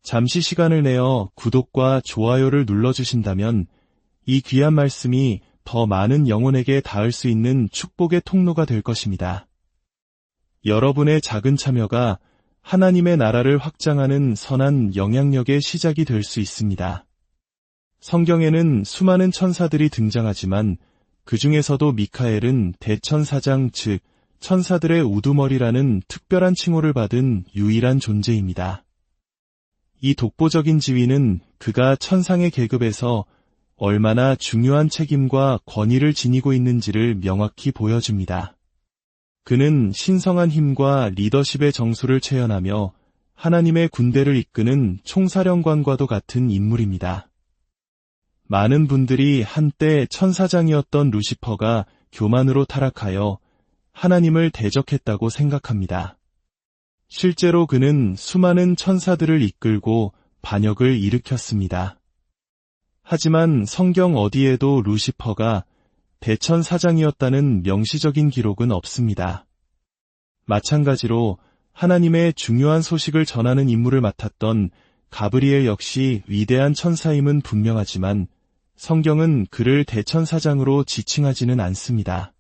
잠시 시간을 내어 구독과 좋아요를 눌러주신다면 이 귀한 말씀이 더 많은 영혼에게 닿을 수 있는 축복의 통로가 될 것입니다. 여러분의 작은 참여가 하나님의 나라를 확장하는 선한 영향력의 시작이 될 수 있습니다. 성경에는 수많은 천사들이 등장하지만 그 중에서도 미카엘은 대천사장 즉 천사들의 우두머리라는 특별한 칭호를 받은 유일한 존재입니다. 이 독보적인 지위는 그가 천상의 계급에서 얼마나 중요한 책임과 권위를 지니고 있는지를 명확히 보여줍니다. 그는 신성한 힘과 리더십의 정수를 체현하며 하나님의 군대를 이끄는 총사령관과도 같은 인물입니다. 많은 분들이 한때 천사장이었던 루시퍼가 교만으로 타락하여 하나님을 대적했다고 생각합니다. 실제로 그는 수많은 천사들을 이끌고 반역을 일으켰습니다. 하지만 성경 어디에도 루시퍼가 대천사장이었다는 명시적인 기록은 없습니다. 마찬가지로 하나님의 중요한 소식을 전하는 임무를 맡았던 가브리엘 역시 위대한 천사임은 분명하지만 성경은 그를 대천사장으로 지칭하지는 않습니다.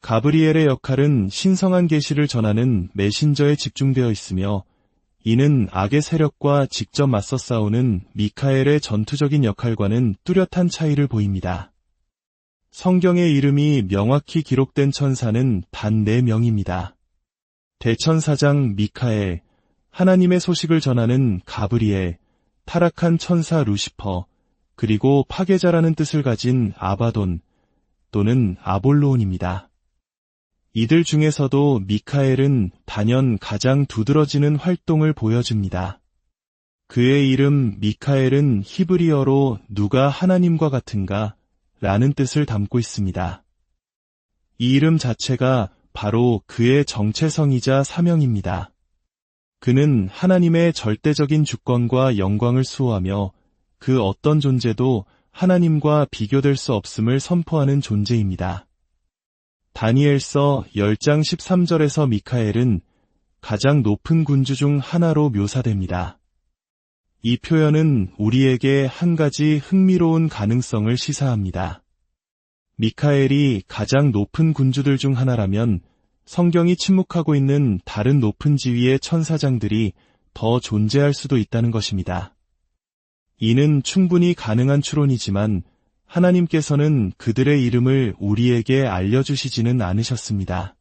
가브리엘의 역할은 신성한 계시를 전하는 메신저에 집중되어 있으며 이는 악의 세력과 직접 맞서 싸우는 미카엘의 전투적인 역할과는 뚜렷한 차이를 보입니다. 성경의 이름이 명확히 기록된 천사는 단 4명입니다. 대천사장 미카엘, 하나님의 소식을 전하는 가브리엘, 타락한 천사 루시퍼, 그리고 파괴자라는 뜻을 가진 아바돈 또는 아볼로온입니다. 이들 중에서도 미카엘은 단연 가장 두드러지는 활동을 보여줍니다. 그의 이름 미카엘은 히브리어로 누가 하나님과 같은가 라는 뜻을 담고 있습니다. 이 이름 자체가 바로 그의 정체성이자 사명입니다. 그는 하나님의 절대적인 주권과 영광을 수호하며 그 어떤 존재도 하나님과 비교될 수 없음을 선포하는 존재입니다. 다니엘서 10장 13절에서 미카엘은 가장 높은 군주 중 하나로 묘사됩니다. 이 표현은 우리에게 한 가지 흥미로운 가능성을 시사합니다. 미카엘이 가장 높은 군주들 중 하나라면 성경이 침묵하고 있는 다른 높은 지위의 천사장들이 더 존재할 수도 있다는 것입니다. 이는 충분히 가능한 추론이지만 하나님께서는 그들의 이름을 우리에게 알려주시지는 않으셨습니다.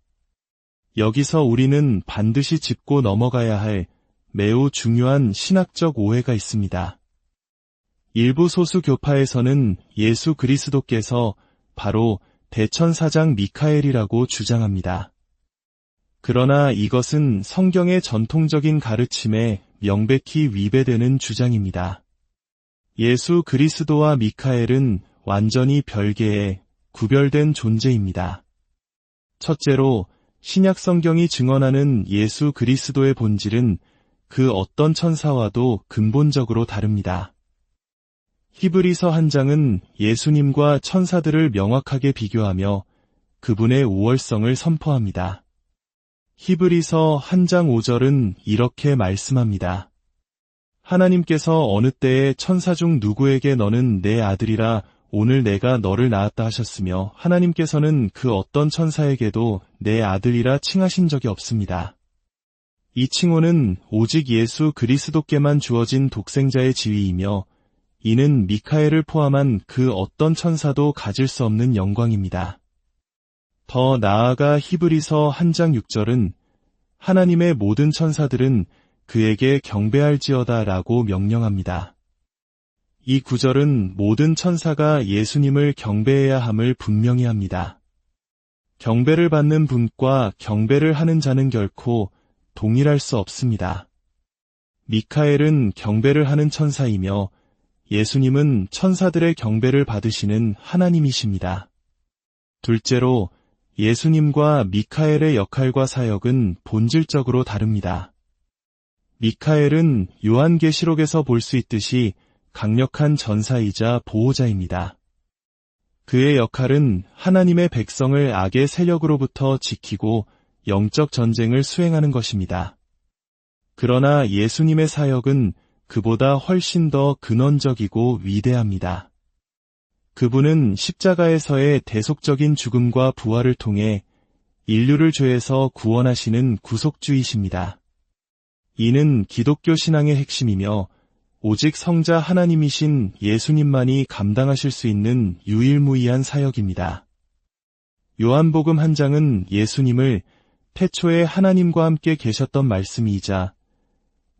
여기서 우리는 반드시 짚고 넘어가야 할 매우 중요한 신학적 오해가 있습니다. 일부 소수 교파에서는 예수 그리스도께서 바로 대천사장 미카엘이라고 주장합니다. 그러나 이것은 성경의 전통적인 가르침에 명백히 위배되는 주장입니다. 예수 그리스도와 미카엘은 완전히 별개의 구별된 존재입니다. 첫째로 신약 성경이 증언하는 예수 그리스도의 본질은 그 어떤 천사와도 근본적으로 다릅니다. 히브리서 1장은 예수님과 천사들을 명확하게 비교하며 그분의 우월성을 선포합니다. 히브리서 1장 5절은 이렇게 말씀합니다. 하나님께서 어느 때에 천사 중 누구에게 너는 내 아들이라 오늘 내가 너를 낳았다 하셨으며 하나님께서는 그 어떤 천사에게도 내 아들이라 칭하신 적이 없습니다. 이 칭호는 오직 예수 그리스도께만 주어진 독생자의 지위이며 이는 미카엘을 포함한 그 어떤 천사도 가질 수 없는 영광입니다. 더 나아가 히브리서 1장 6절은 하나님의 모든 천사들은 그에게 경배할지어다 라고 명령합니다. 이 구절은 모든 천사가 예수님을 경배해야 함을 분명히 합니다. 경배를 받는 분과 경배를 하는 자는 결코 동일할 수 없습니다. 미카엘은 경배를 하는 천사이며 예수님은 천사들의 경배를 받으시는 하나님이십니다. 둘째로 예수님과 미카엘의 역할과 사역은 본질적으로 다릅니다. 미카엘은 요한계시록에서 볼 수 있듯이 강력한 전사이자 보호자입니다. 그의 역할은 하나님의 백성을 악의 세력으로부터 지키고 영적 전쟁을 수행하는 것입니다. 그러나 예수님의 사역은 그보다 훨씬 더 근원적이고 위대합니다. 그분은 십자가에서의 대속적인 죽음과 부활을 통해 인류를 죄에서 구원하시는 구속주이십니다. 이는 기독교 신앙의 핵심이며 오직 성자 하나님이신 예수님만이 감당하실 수 있는 유일무이한 사역입니다. 요한복음 1장은 예수님을 태초에 하나님과 함께 계셨던 말씀이자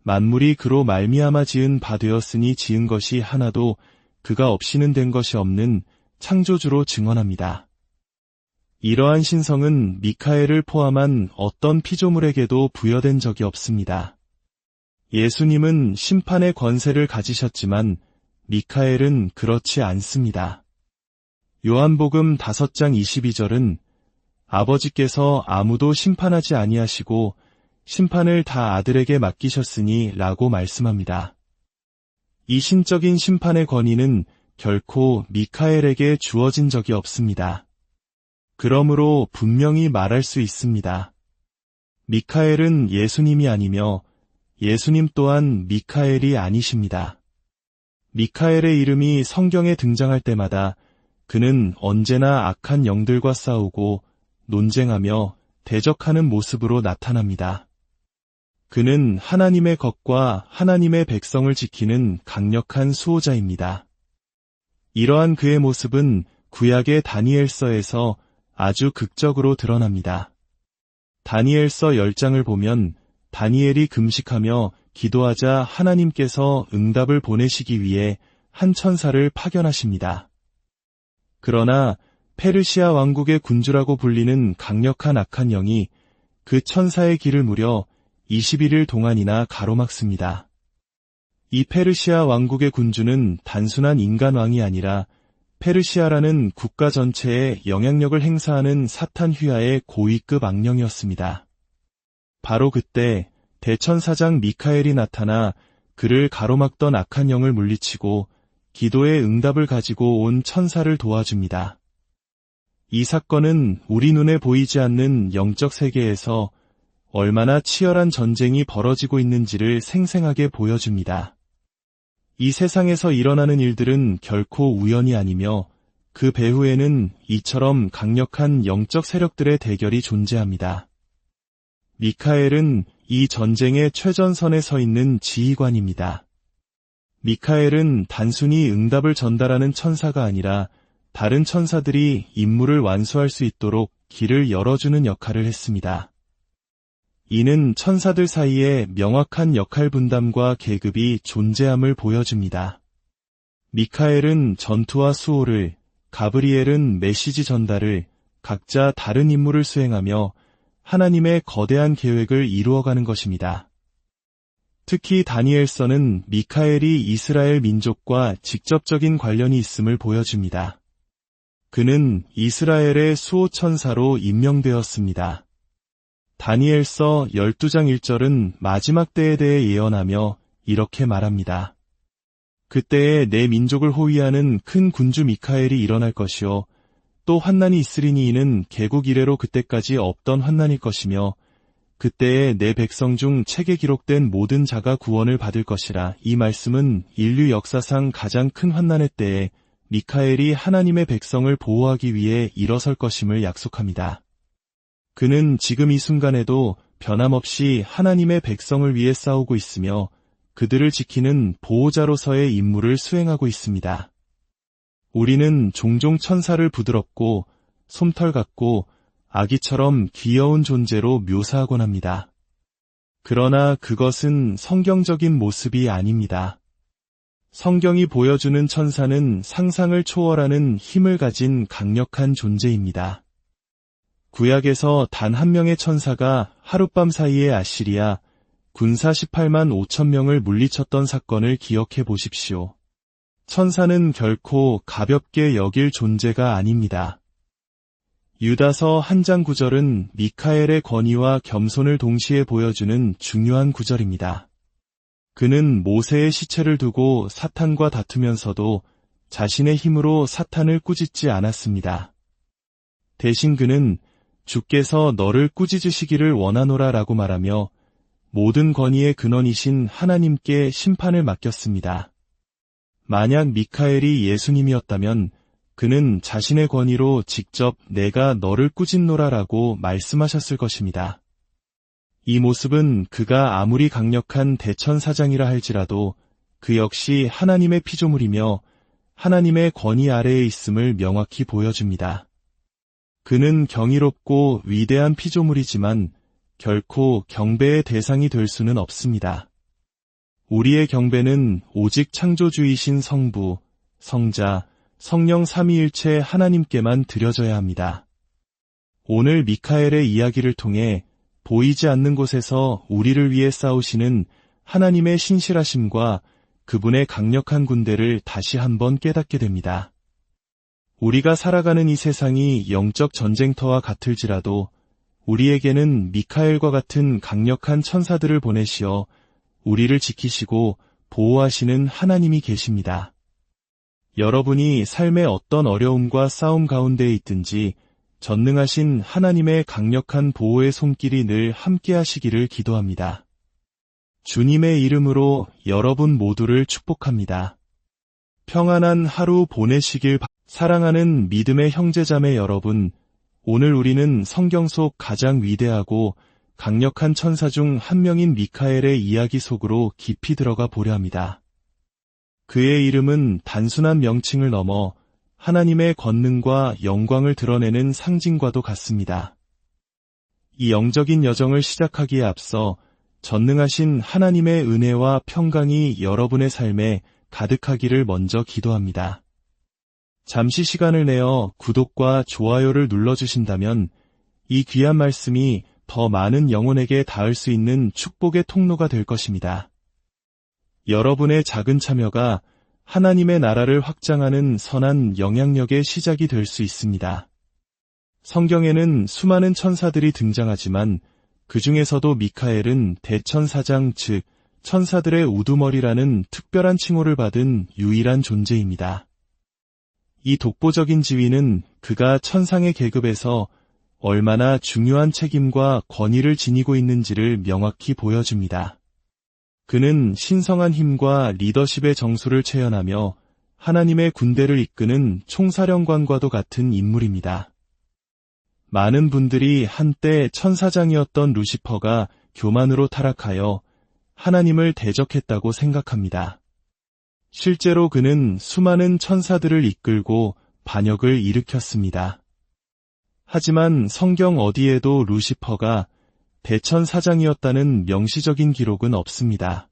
만물이 그로 말미암아 지은 바 되었으니 지은 것이 하나도 그가 없이는 된 것이 없는 창조주로 증언합니다. 이러한 신성은 미카엘을 포함한 어떤 피조물에게도 부여된 적이 없습니다. 예수님은 심판의 권세를 가지셨지만 미카엘은 그렇지 않습니다. 요한복음 5장 22절은 아버지께서 아무도 심판하지 아니하시고 심판을 다 아들에게 맡기셨으니 라고 말씀합니다. 이 신적인 심판의 권위는 결코 미카엘에게 주어진 적이 없습니다. 그러므로 분명히 말할 수 있습니다. 미카엘은 예수님이 아니며 예수님 또한 미카엘이 아니십니다. 미카엘의 이름이 성경에 등장할 때마다 그는 언제나 악한 영들과 싸우고 논쟁하며 대적하는 모습으로 나타납니다. 그는 하나님의 것과 하나님의 백성을 지키는 강력한 수호자입니다. 이러한 그의 모습은 구약의 다니엘서에서 아주 극적으로 드러납니다. 다니엘서 10장을 보면 다니엘이 금식하며 기도하자 하나님께서 응답을 보내시기 위해 한 천사를 파견하십니다. 그러나 페르시아 왕국의 군주라고 불리는 강력한 악한 영이 그 천사의 길을 무려 21일 동안이나 가로막습니다. 이 페르시아 왕국의 군주는 단순한 인간 왕이 아니라 페르시아라는 국가 전체에 영향력을 행사하는 사탄 휘하의 고위급 악령이었습니다. 바로 그때 대천사장 미카엘이 나타나 그를 가로막던 악한 영을 물리치고 기도의 응답을 가지고 온 천사를 도와줍니다. 이 사건은 우리 눈에 보이지 않는 영적 세계에서 얼마나 치열한 전쟁이 벌어지고 있는지를 생생하게 보여줍니다. 이 세상에서 일어나는 일들은 결코 우연이 아니며 그 배후에는 이처럼 강력한 영적 세력들의 대결이 존재합니다. 미카엘은 이 전쟁의 최전선에 서 있는 지휘관입니다. 미카엘은 단순히 응답을 전달하는 천사가 아니라 다른 천사들이 임무를 완수할 수 있도록 길을 열어주는 역할을 했습니다. 이는 천사들 사이에 명확한 역할 분담과 계급이 존재함을 보여줍니다. 미카엘은 전투와 수호를, 가브리엘은 메시지 전달을, 각자 다른 임무를 수행하며 하나님의 거대한 계획을 이루어가는 것입니다. 특히 다니엘서는 미카엘이 이스라엘 민족과 직접적인 관련이 있음을 보여줍니다. 그는 이스라엘의 수호천사로 임명되었습니다. 다니엘서 12장 1절은 마지막 때에 대해 예언하며 이렇게 말합니다. 그때에 내 민족을 호위하는 큰 군주 미카엘이 일어날 것이요 또 환난이 있으리니 이는 개국 이래로 그때까지 없던 환난일 것이며 그때에 내 백성 중 책에 기록된 모든 자가 구원을 받을 것이라. 이 말씀은 인류 역사상 가장 큰 환난의 때에 미카엘이 하나님의 백성을 보호하기 위해 일어설 것임을 약속합니다. 그는 지금 이 순간에도 변함없이 하나님의 백성을 위해 싸우고 있으며 그들을 지키는 보호자로서의 임무를 수행하고 있습니다. 우리는 종종 천사를 부드럽고 솜털 같고 아기처럼 귀여운 존재로 묘사하곤 합니다. 그러나 그것은 성경적인 모습이 아닙니다. 성경이 보여주는 천사는 상상을 초월하는 힘을 가진 강력한 존재입니다. 구약에서 단 한 명의 천사가 하룻밤 사이에 아시리아 군사 18만 5천 명을 물리쳤던 사건을 기억해 보십시오. 천사는 결코 가볍게 여길 존재가 아닙니다. 유다서 한 장 9절은 미카엘의 권위와 겸손을 동시에 보여주는 중요한 구절입니다. 그는 모세의 시체를 두고 사탄과 다투면서도 자신의 힘으로 사탄을 꾸짖지 않았습니다. 대신 그는 주께서 너를 꾸짖으시기를 원하노라 라고 말하며 모든 권위의 근원이신 하나님께 심판을 맡겼습니다. 만약 미카엘이 예수님이었다면 그는 자신의 권위로 직접 내가 너를 꾸짖노라 라고 말씀하셨을 것입니다. 이 모습은 그가 아무리 강력한 대천사장이라 할지라도 그 역시 하나님의 피조물이며 하나님의 권위 아래에 있음을 명확히 보여줍니다. 그는 경이롭고 위대한 피조물이지만 결코 경배의 대상이 될 수는 없습니다. 우리의 경배는 오직 창조주이신 성부, 성자, 성령 삼위일체 하나님께만 드려져야 합니다. 오늘 미카엘의 이야기를 통해 보이지 않는 곳에서 우리를 위해 싸우시는 하나님의 신실하심과 그분의 강력한 군대를 다시 한번 깨닫게 됩니다. 우리가 살아가는 이 세상이 영적 전쟁터와 같을지라도 우리에게는 미카엘과 같은 강력한 천사들을 보내시어 우리를 지키시고 보호하시는 하나님이 계십니다. 여러분이 삶의 어떤 어려움과 싸움 가운데에 있든지 전능하신 하나님의 강력한 보호의 손길이 늘 함께 하시기를 기도합니다. 주님의 이름으로 여러분 모두를 축복합니다. 평안한 하루 보내시길 사랑하는 믿음의 형제자매 여러분, 오늘 우리는 성경 속 가장 위대하고 강력한 천사 중 한 명인 미카엘의 이야기 속으로 깊이 들어가 보려 합니다. 그의 이름은 단순한 명칭을 넘어 하나님의 권능과 영광을 드러내는 상징과도 같습니다. 이 영적인 여정을 시작하기에 앞서 전능하신 하나님의 은혜와 평강이 여러분의 삶에 가득하기를 먼저 기도합니다. 잠시 시간을 내어 구독과 좋아요를 눌러주신다면 이 귀한 말씀이 더 많은 영혼에게 닿을 수 있는 축복의 통로가 될 것입니다. 여러분의 작은 참여가 하나님의 나라를 확장하는 선한 영향력의 시작이 될 수 있습니다. 성경에는 수많은 천사들이 등장하지만 그 중에서도 미카엘은 대천사장 즉 천사들의 우두머리라는 특별한 칭호를 받은 유일한 존재입니다. 이 독보적인 지위는 그가 천상의 계급에서 얼마나 중요한 책임과 권위를 지니고 있는지를 명확히 보여줍니다. 그는 신성한 힘과 리더십의 정수를 체현하며 하나님의 군대를 이끄는 총사령관과도 같은 인물입니다. 많은 분들이 한때 천사장이었던 루시퍼가 교만으로 타락하여 하나님을 대적했다고 생각합니다. 실제로 그는 수많은 천사들을 이끌고 반역을 일으켰습니다. 하지만 성경 어디에도 루시퍼가 대천사장이었다는 명시적인 기록은 없습니다.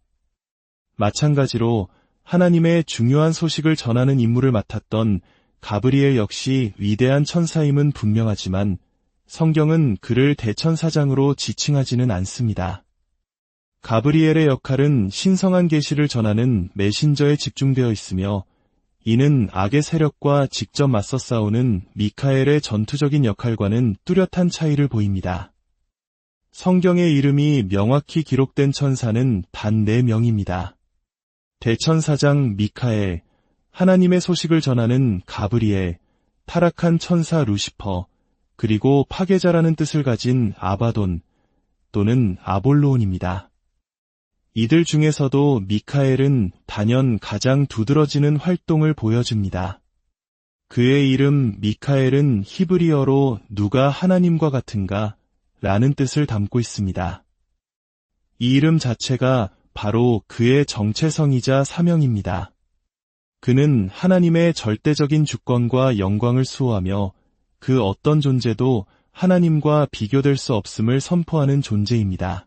마찬가지로 하나님의 중요한 소식을 전하는 임무를 맡았던 가브리엘 역시 위대한 천사임은 분명하지만 성경은 그를 대천사장으로 지칭하지는 않습니다. 가브리엘의 역할은 신성한 계시를 전하는 메신저에 집중되어 있으며 이는 악의 세력과 직접 맞서 싸우는 미카엘의 전투적인 역할과는 뚜렷한 차이를 보입니다. 성경의 이름이 명확히 기록된 천사는 단 4명입니다. 대천사장 미카엘, 하나님의 소식을 전하는 가브리엘, 타락한 천사 루시퍼, 그리고 파괴자라는 뜻을 가진 아바돈 또는 아볼로온입니다. 이들 중에서도 미카엘은 단연 가장 두드러지는 활동을 보여줍니다. 그의 이름 미카엘은 히브리어로 누가 하나님과 같은가 라는 뜻을 담고 있습니다. 이 이름 자체가 바로 그의 정체성이자 사명입니다. 그는 하나님의 절대적인 주권과 영광을 수호하며 그 어떤 존재도 하나님과 비교될 수 없음을 선포하는 존재입니다.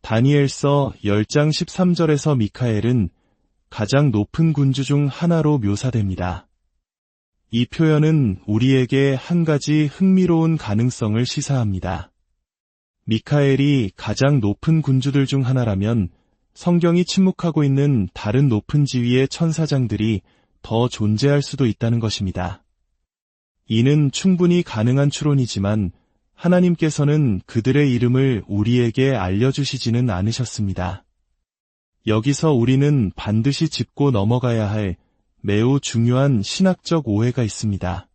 다니엘서 10장 13절에서 미카엘은 가장 높은 군주 중 하나로 묘사됩니다. 이 표현은 우리에게 한 가지 흥미로운 가능성을 시사합니다. 미카엘이 가장 높은 군주들 중 하나라면 성경이 침묵하고 있는 다른 높은 지위의 천사장들이 더 존재할 수도 있다는 것입니다. 이는 충분히 가능한 추론이지만 하나님께서는 그들의 이름을 우리에게 알려주시지는 않으셨습니다. 여기서 우리는 반드시 짚고 넘어가야 할 매우 중요한 신학적 오해가 있습니다.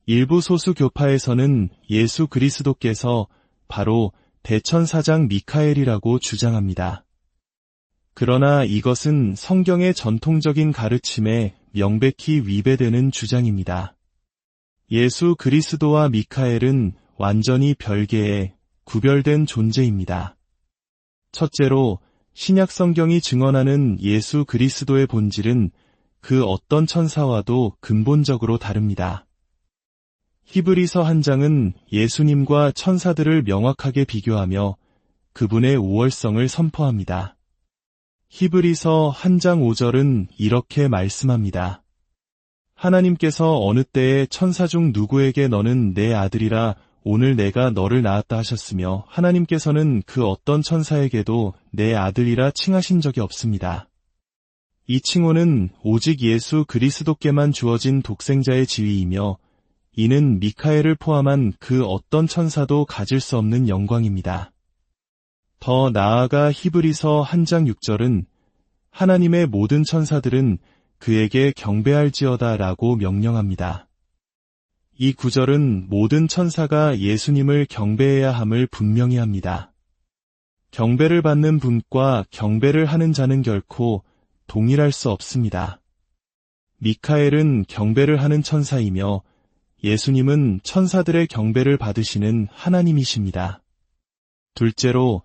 일부 소수 교파에서는 예수 그리스도께서 바로 대천사장 미카엘이라고 주장합니다. 그러나 이것은 성경의 전통적인 가르침에 명백히 위배되는 주장입니다. 예수 그리스도와 미카엘은 완전히 별개의 구별된 존재입니다. 첫째로 신약 성경이 증언하는 예수 그리스도의 본질은 그 어떤 천사와도 근본적으로 다릅니다. 히브리서 한 장은 예수님과 천사들을 명확하게 비교하며 그분의 우월성을 선포합니다. 히브리서 한 장 5절은 이렇게 말씀합니다. 하나님께서 어느 때에 천사 중 누구에게 너는 내 아들이라 오늘 내가 너를 낳았다 하셨으며 하나님께서는 그 어떤 천사에게도 내 아들이라 칭하신 적이 없습니다. 이 칭호는 오직 예수 그리스도께만 주어진 독생자의 지위이며 이는 미카엘을 포함한 그 어떤 천사도 가질 수 없는 영광입니다. 더 나아가 히브리서 한 장 6절은 하나님의 모든 천사들은 그에게 경배할지어다 라고 명령합니다. 이 구절은 모든 천사가 예수님을 경배해야 함을 분명히 합니다. 경배를 받는 분과 경배를 하는 자는 결코 동일할 수 없습니다. 미카엘은 경배를 하는 천사이며 예수님은 천사들의 경배를 받으시는 하나님이십니다. 둘째로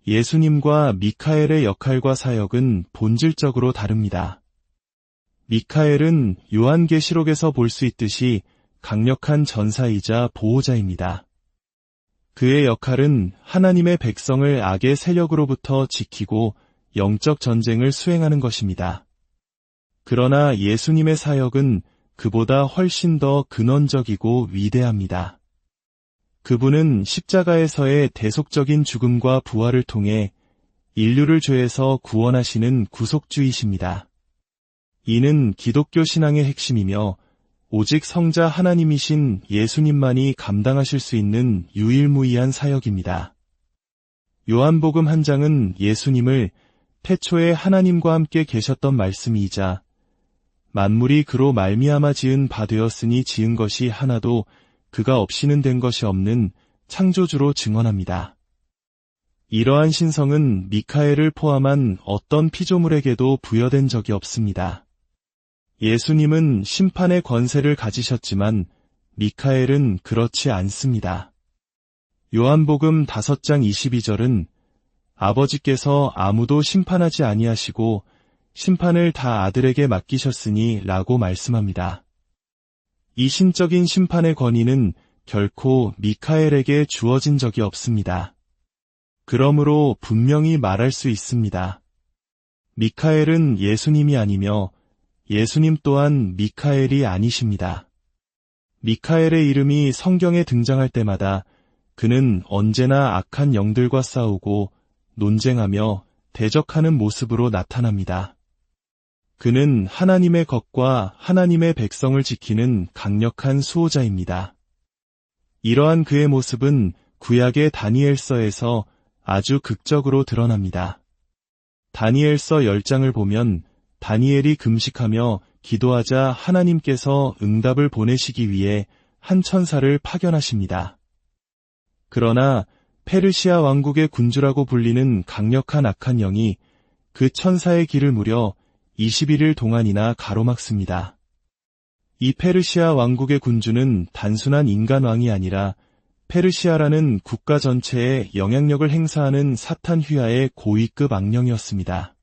예수님과 미카엘의 역할과 사역은 본질적으로 다릅니다. 미카엘은 요한계시록에서 볼 수 있듯이 강력한 전사이자 보호자입니다. 그의 역할은 하나님의 백성을 악의 세력으로부터 지키고 영적 전쟁을 수행하는 것입니다. 그러나 예수님의 사역은 그보다 훨씬 더 근원적이고 위대합니다. 그분은 십자가에서의 대속적인 죽음과 부활을 통해 인류를 죄에서 구원하시는 구속주이십니다. 이는 기독교 신앙의 핵심이며 오직 성자 하나님이신 예수님만이 감당하실 수 있는 유일무이한 사역입니다. 요한복음 한 장은 예수님을 태초에 하나님과 함께 계셨던 말씀이자 만물이 그로 말미암아 지은 바 되었으니 지은 것이 하나도 그가 없이는 된 것이 없는 창조주로 증언합니다. 이러한 신성은 미카엘을 포함한 어떤 피조물에게도 부여된 적이 없습니다. 예수님은 심판의 권세를 가지셨지만 미카엘은 그렇지 않습니다. 요한복음 5장 22절은 아버지께서 아무도 심판하지 아니하시고 심판을 다 아들에게 맡기셨으니 라고 말씀합니다. 이 신적인 심판의 권위는 결코 미카엘에게 주어진 적이 없습니다. 그러므로 분명히 말할 수 있습니다. 미카엘은 예수님이 아니며 예수님 또한 미카엘이 아니십니다. 미카엘의 이름이 성경에 등장할 때마다 그는 언제나 악한 영들과 싸우고 논쟁하며 대적하는 모습으로 나타납니다. 그는 하나님의 것과 하나님의 백성을 지키는 강력한 수호자입니다. 이러한 그의 모습은 구약의 다니엘서에서 아주 극적으로 드러납니다. 다니엘서 10장을 보면 다니엘이 금식하며 기도하자 하나님께서 응답을 보내시기 위해 한 천사를 파견하십니다. 그러나 페르시아 왕국의 군주라고 불리는 강력한 악한 영이 그 천사의 길을 무려 21일 동안이나 가로막습니다. 이 페르시아 왕국의 군주는 단순한 인간왕이 아니라 페르시아라는 국가 전체에 영향력을 행사하는 사탄 휘하의 고위급 악령이었습니다.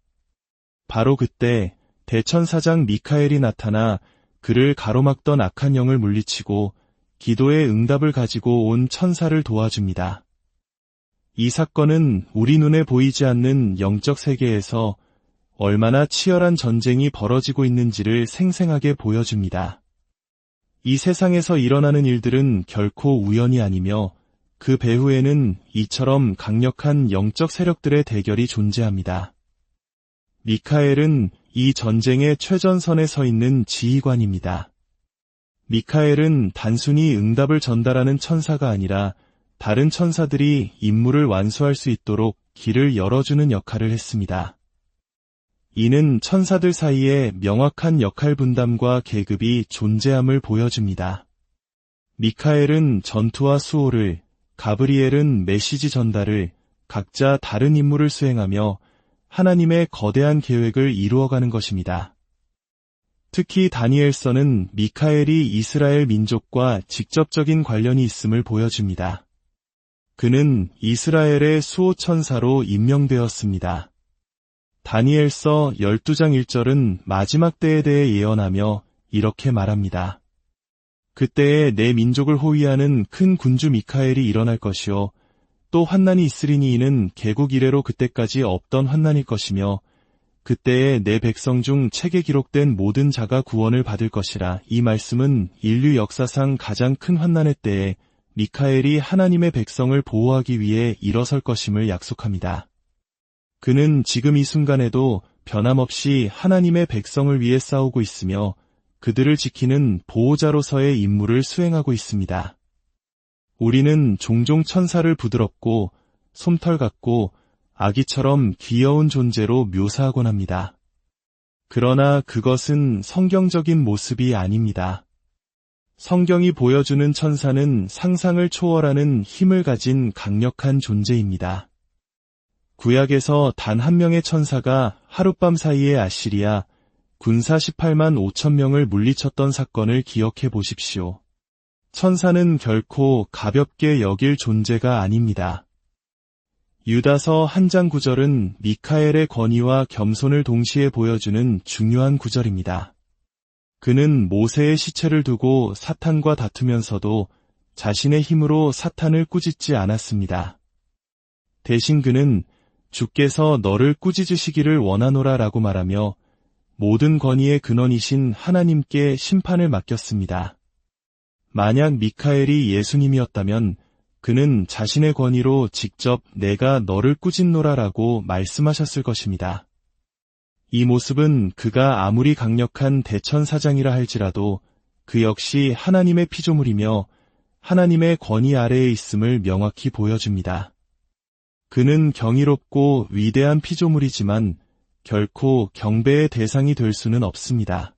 바로 그때 대천사장 미카엘이 나타나 그를 가로막던 악한 영을 물리치고 기도의 응답을 가지고 온 천사를 도와줍니다. 이 사건은 우리 눈에 보이지 않는 영적 세계에서 얼마나 치열한 전쟁이 벌어지고 있는지를 생생하게 보여줍니다. 이 세상에서 일어나는 일들은 결코 우연이 아니며 그 배후에는 이처럼 강력한 영적 세력들의 대결이 존재합니다. 미카엘은 이 전쟁의 최전선에 서 있는 지휘관입니다. 미카엘은 단순히 응답을 전달하는 천사가 아니라 다른 천사들이 임무를 완수할 수 있도록 길을 열어주는 역할을 했습니다. 이는 천사들 사이에 명확한 역할 분담과 계급이 존재함을 보여줍니다. 미카엘은 전투와 수호를, 가브리엘은 메시지 전달을, 각자 다른 임무를 수행하며 하나님의 거대한 계획을 이루어가는 것입니다. 특히 다니엘서는 미카엘이 이스라엘 민족과 직접적인 관련이 있음을 보여줍니다. 그는 이스라엘의 수호천사로 임명되었습니다. 다니엘서 12장 1절은 마지막 때에 대해 예언하며 이렇게 말합니다. 그때에 내 민족을 호위하는 큰 군주 미카엘이 일어날 것이요 또 환난이 있으리니 이는 개국 이래로 그때까지 없던 환난일 것이며 그때에 내 백성 중 책에 기록된 모든 자가 구원을 받을 것이라. 이 말씀은 인류 역사상 가장 큰 환난의 때에 미카엘이 하나님의 백성을 보호하기 위해 일어설 것임을 약속합니다. 그는 지금 이 순간에도 변함없이 하나님의 백성을 위해 싸우고 있으며 그들을 지키는 보호자로서의 임무를 수행하고 있습니다. 우리는 종종 천사를 부드럽고 솜털 같고 아기처럼 귀여운 존재로 묘사하곤 합니다. 그러나 그것은 성경적인 모습이 아닙니다. 성경이 보여주는 천사는 상상을 초월하는 힘을 가진 강력한 존재입니다. 구약에서 단 한 명의 천사가 하룻밤 사이에 아시리아 군사 18만 5천 명을 물리쳤던 사건을 기억해 보십시오. 천사는 결코 가볍게 여길 존재가 아닙니다. 유다서 1장 9절은 미카엘의 권위와 겸손을 동시에 보여주는 중요한 구절입니다. 그는 모세의 시체를 두고 사탄과 다투면서도 자신의 힘으로 사탄을 꾸짖지 않았습니다. 대신 그는 주께서 너를 꾸짖으시기를 원하노라 라고 말하며 모든 권위의 근원이신 하나님께 심판을 맡겼습니다. 만약 미카엘이 예수님이었다면 그는 자신의 권위로 직접 내가 너를 꾸짖노라 라고 말씀하셨을 것입니다. 이 모습은 그가 아무리 강력한 대천사장이라 할지라도 그 역시 하나님의 피조물이며 하나님의 권위 아래에 있음을 명확히 보여줍니다. 그는 경이롭고 위대한 피조물이지만 결코 경배의 대상이 될 수는 없습니다.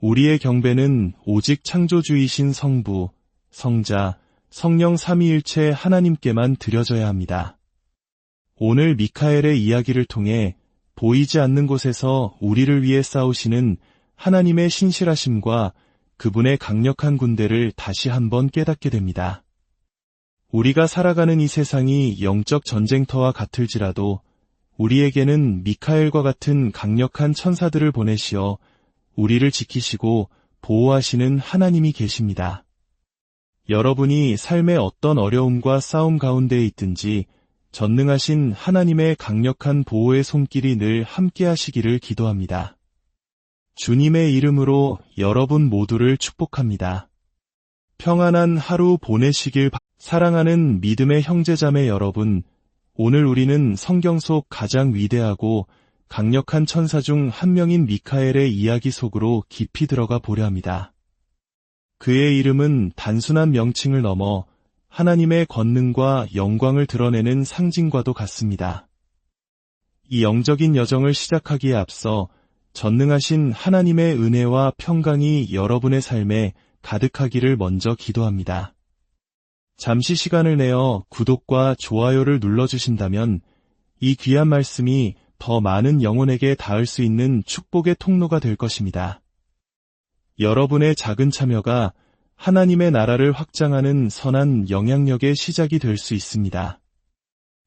우리의 경배는 오직 창조주이신 성부, 성자, 성령 삼위일체 하나님께만 드려져야 합니다. 오늘 미카엘의 이야기를 통해 보이지 않는 곳에서 우리를 위해 싸우시는 하나님의 신실하심과 그분의 강력한 군대를 다시 한번 깨닫게 됩니다. 우리가 살아가는 이 세상이 영적 전쟁터와 같을지라도 우리에게는 미카엘과 같은 강력한 천사들을 보내시어 우리를 지키시고 보호하시는 하나님이 계십니다. 여러분이 삶의 어떤 어려움과 싸움 가운데에 있든지 전능하신 하나님의 강력한 보호의 손길이 늘 함께 하시기를 기도합니다. 주님의 이름으로 여러분 모두를 축복합니다. 평안한 하루 보내시길 바랍니다. 사랑하는 믿음의 형제자매 여러분, 오늘 우리는 성경 속 가장 위대하고 강력한 천사 중 한 명인 미카엘의 이야기 속으로 깊이 들어가 보려 합니다. 그의 이름은 단순한 명칭을 넘어 하나님의 권능과 영광을 드러내는 상징과도 같습니다. 이 영적인 여정을 시작하기에 앞서 전능하신 하나님의 은혜와 평강이 여러분의 삶에 가득하기를 먼저 기도합니다. 잠시 시간을 내어 구독과 좋아요를 눌러주신다면 이 귀한 말씀이 더 많은 영혼에게 닿을 수 있는 축복의 통로가 될 것입니다. 여러분의 작은 참여가 하나님의 나라를 확장하는 선한 영향력의 시작이 될 수 있습니다.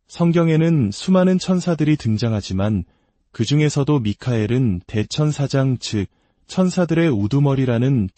성경에는 수많은 천사들이 등장하지만 그 중에서도 미카엘은 대천사장 즉 천사들의 우두머리라는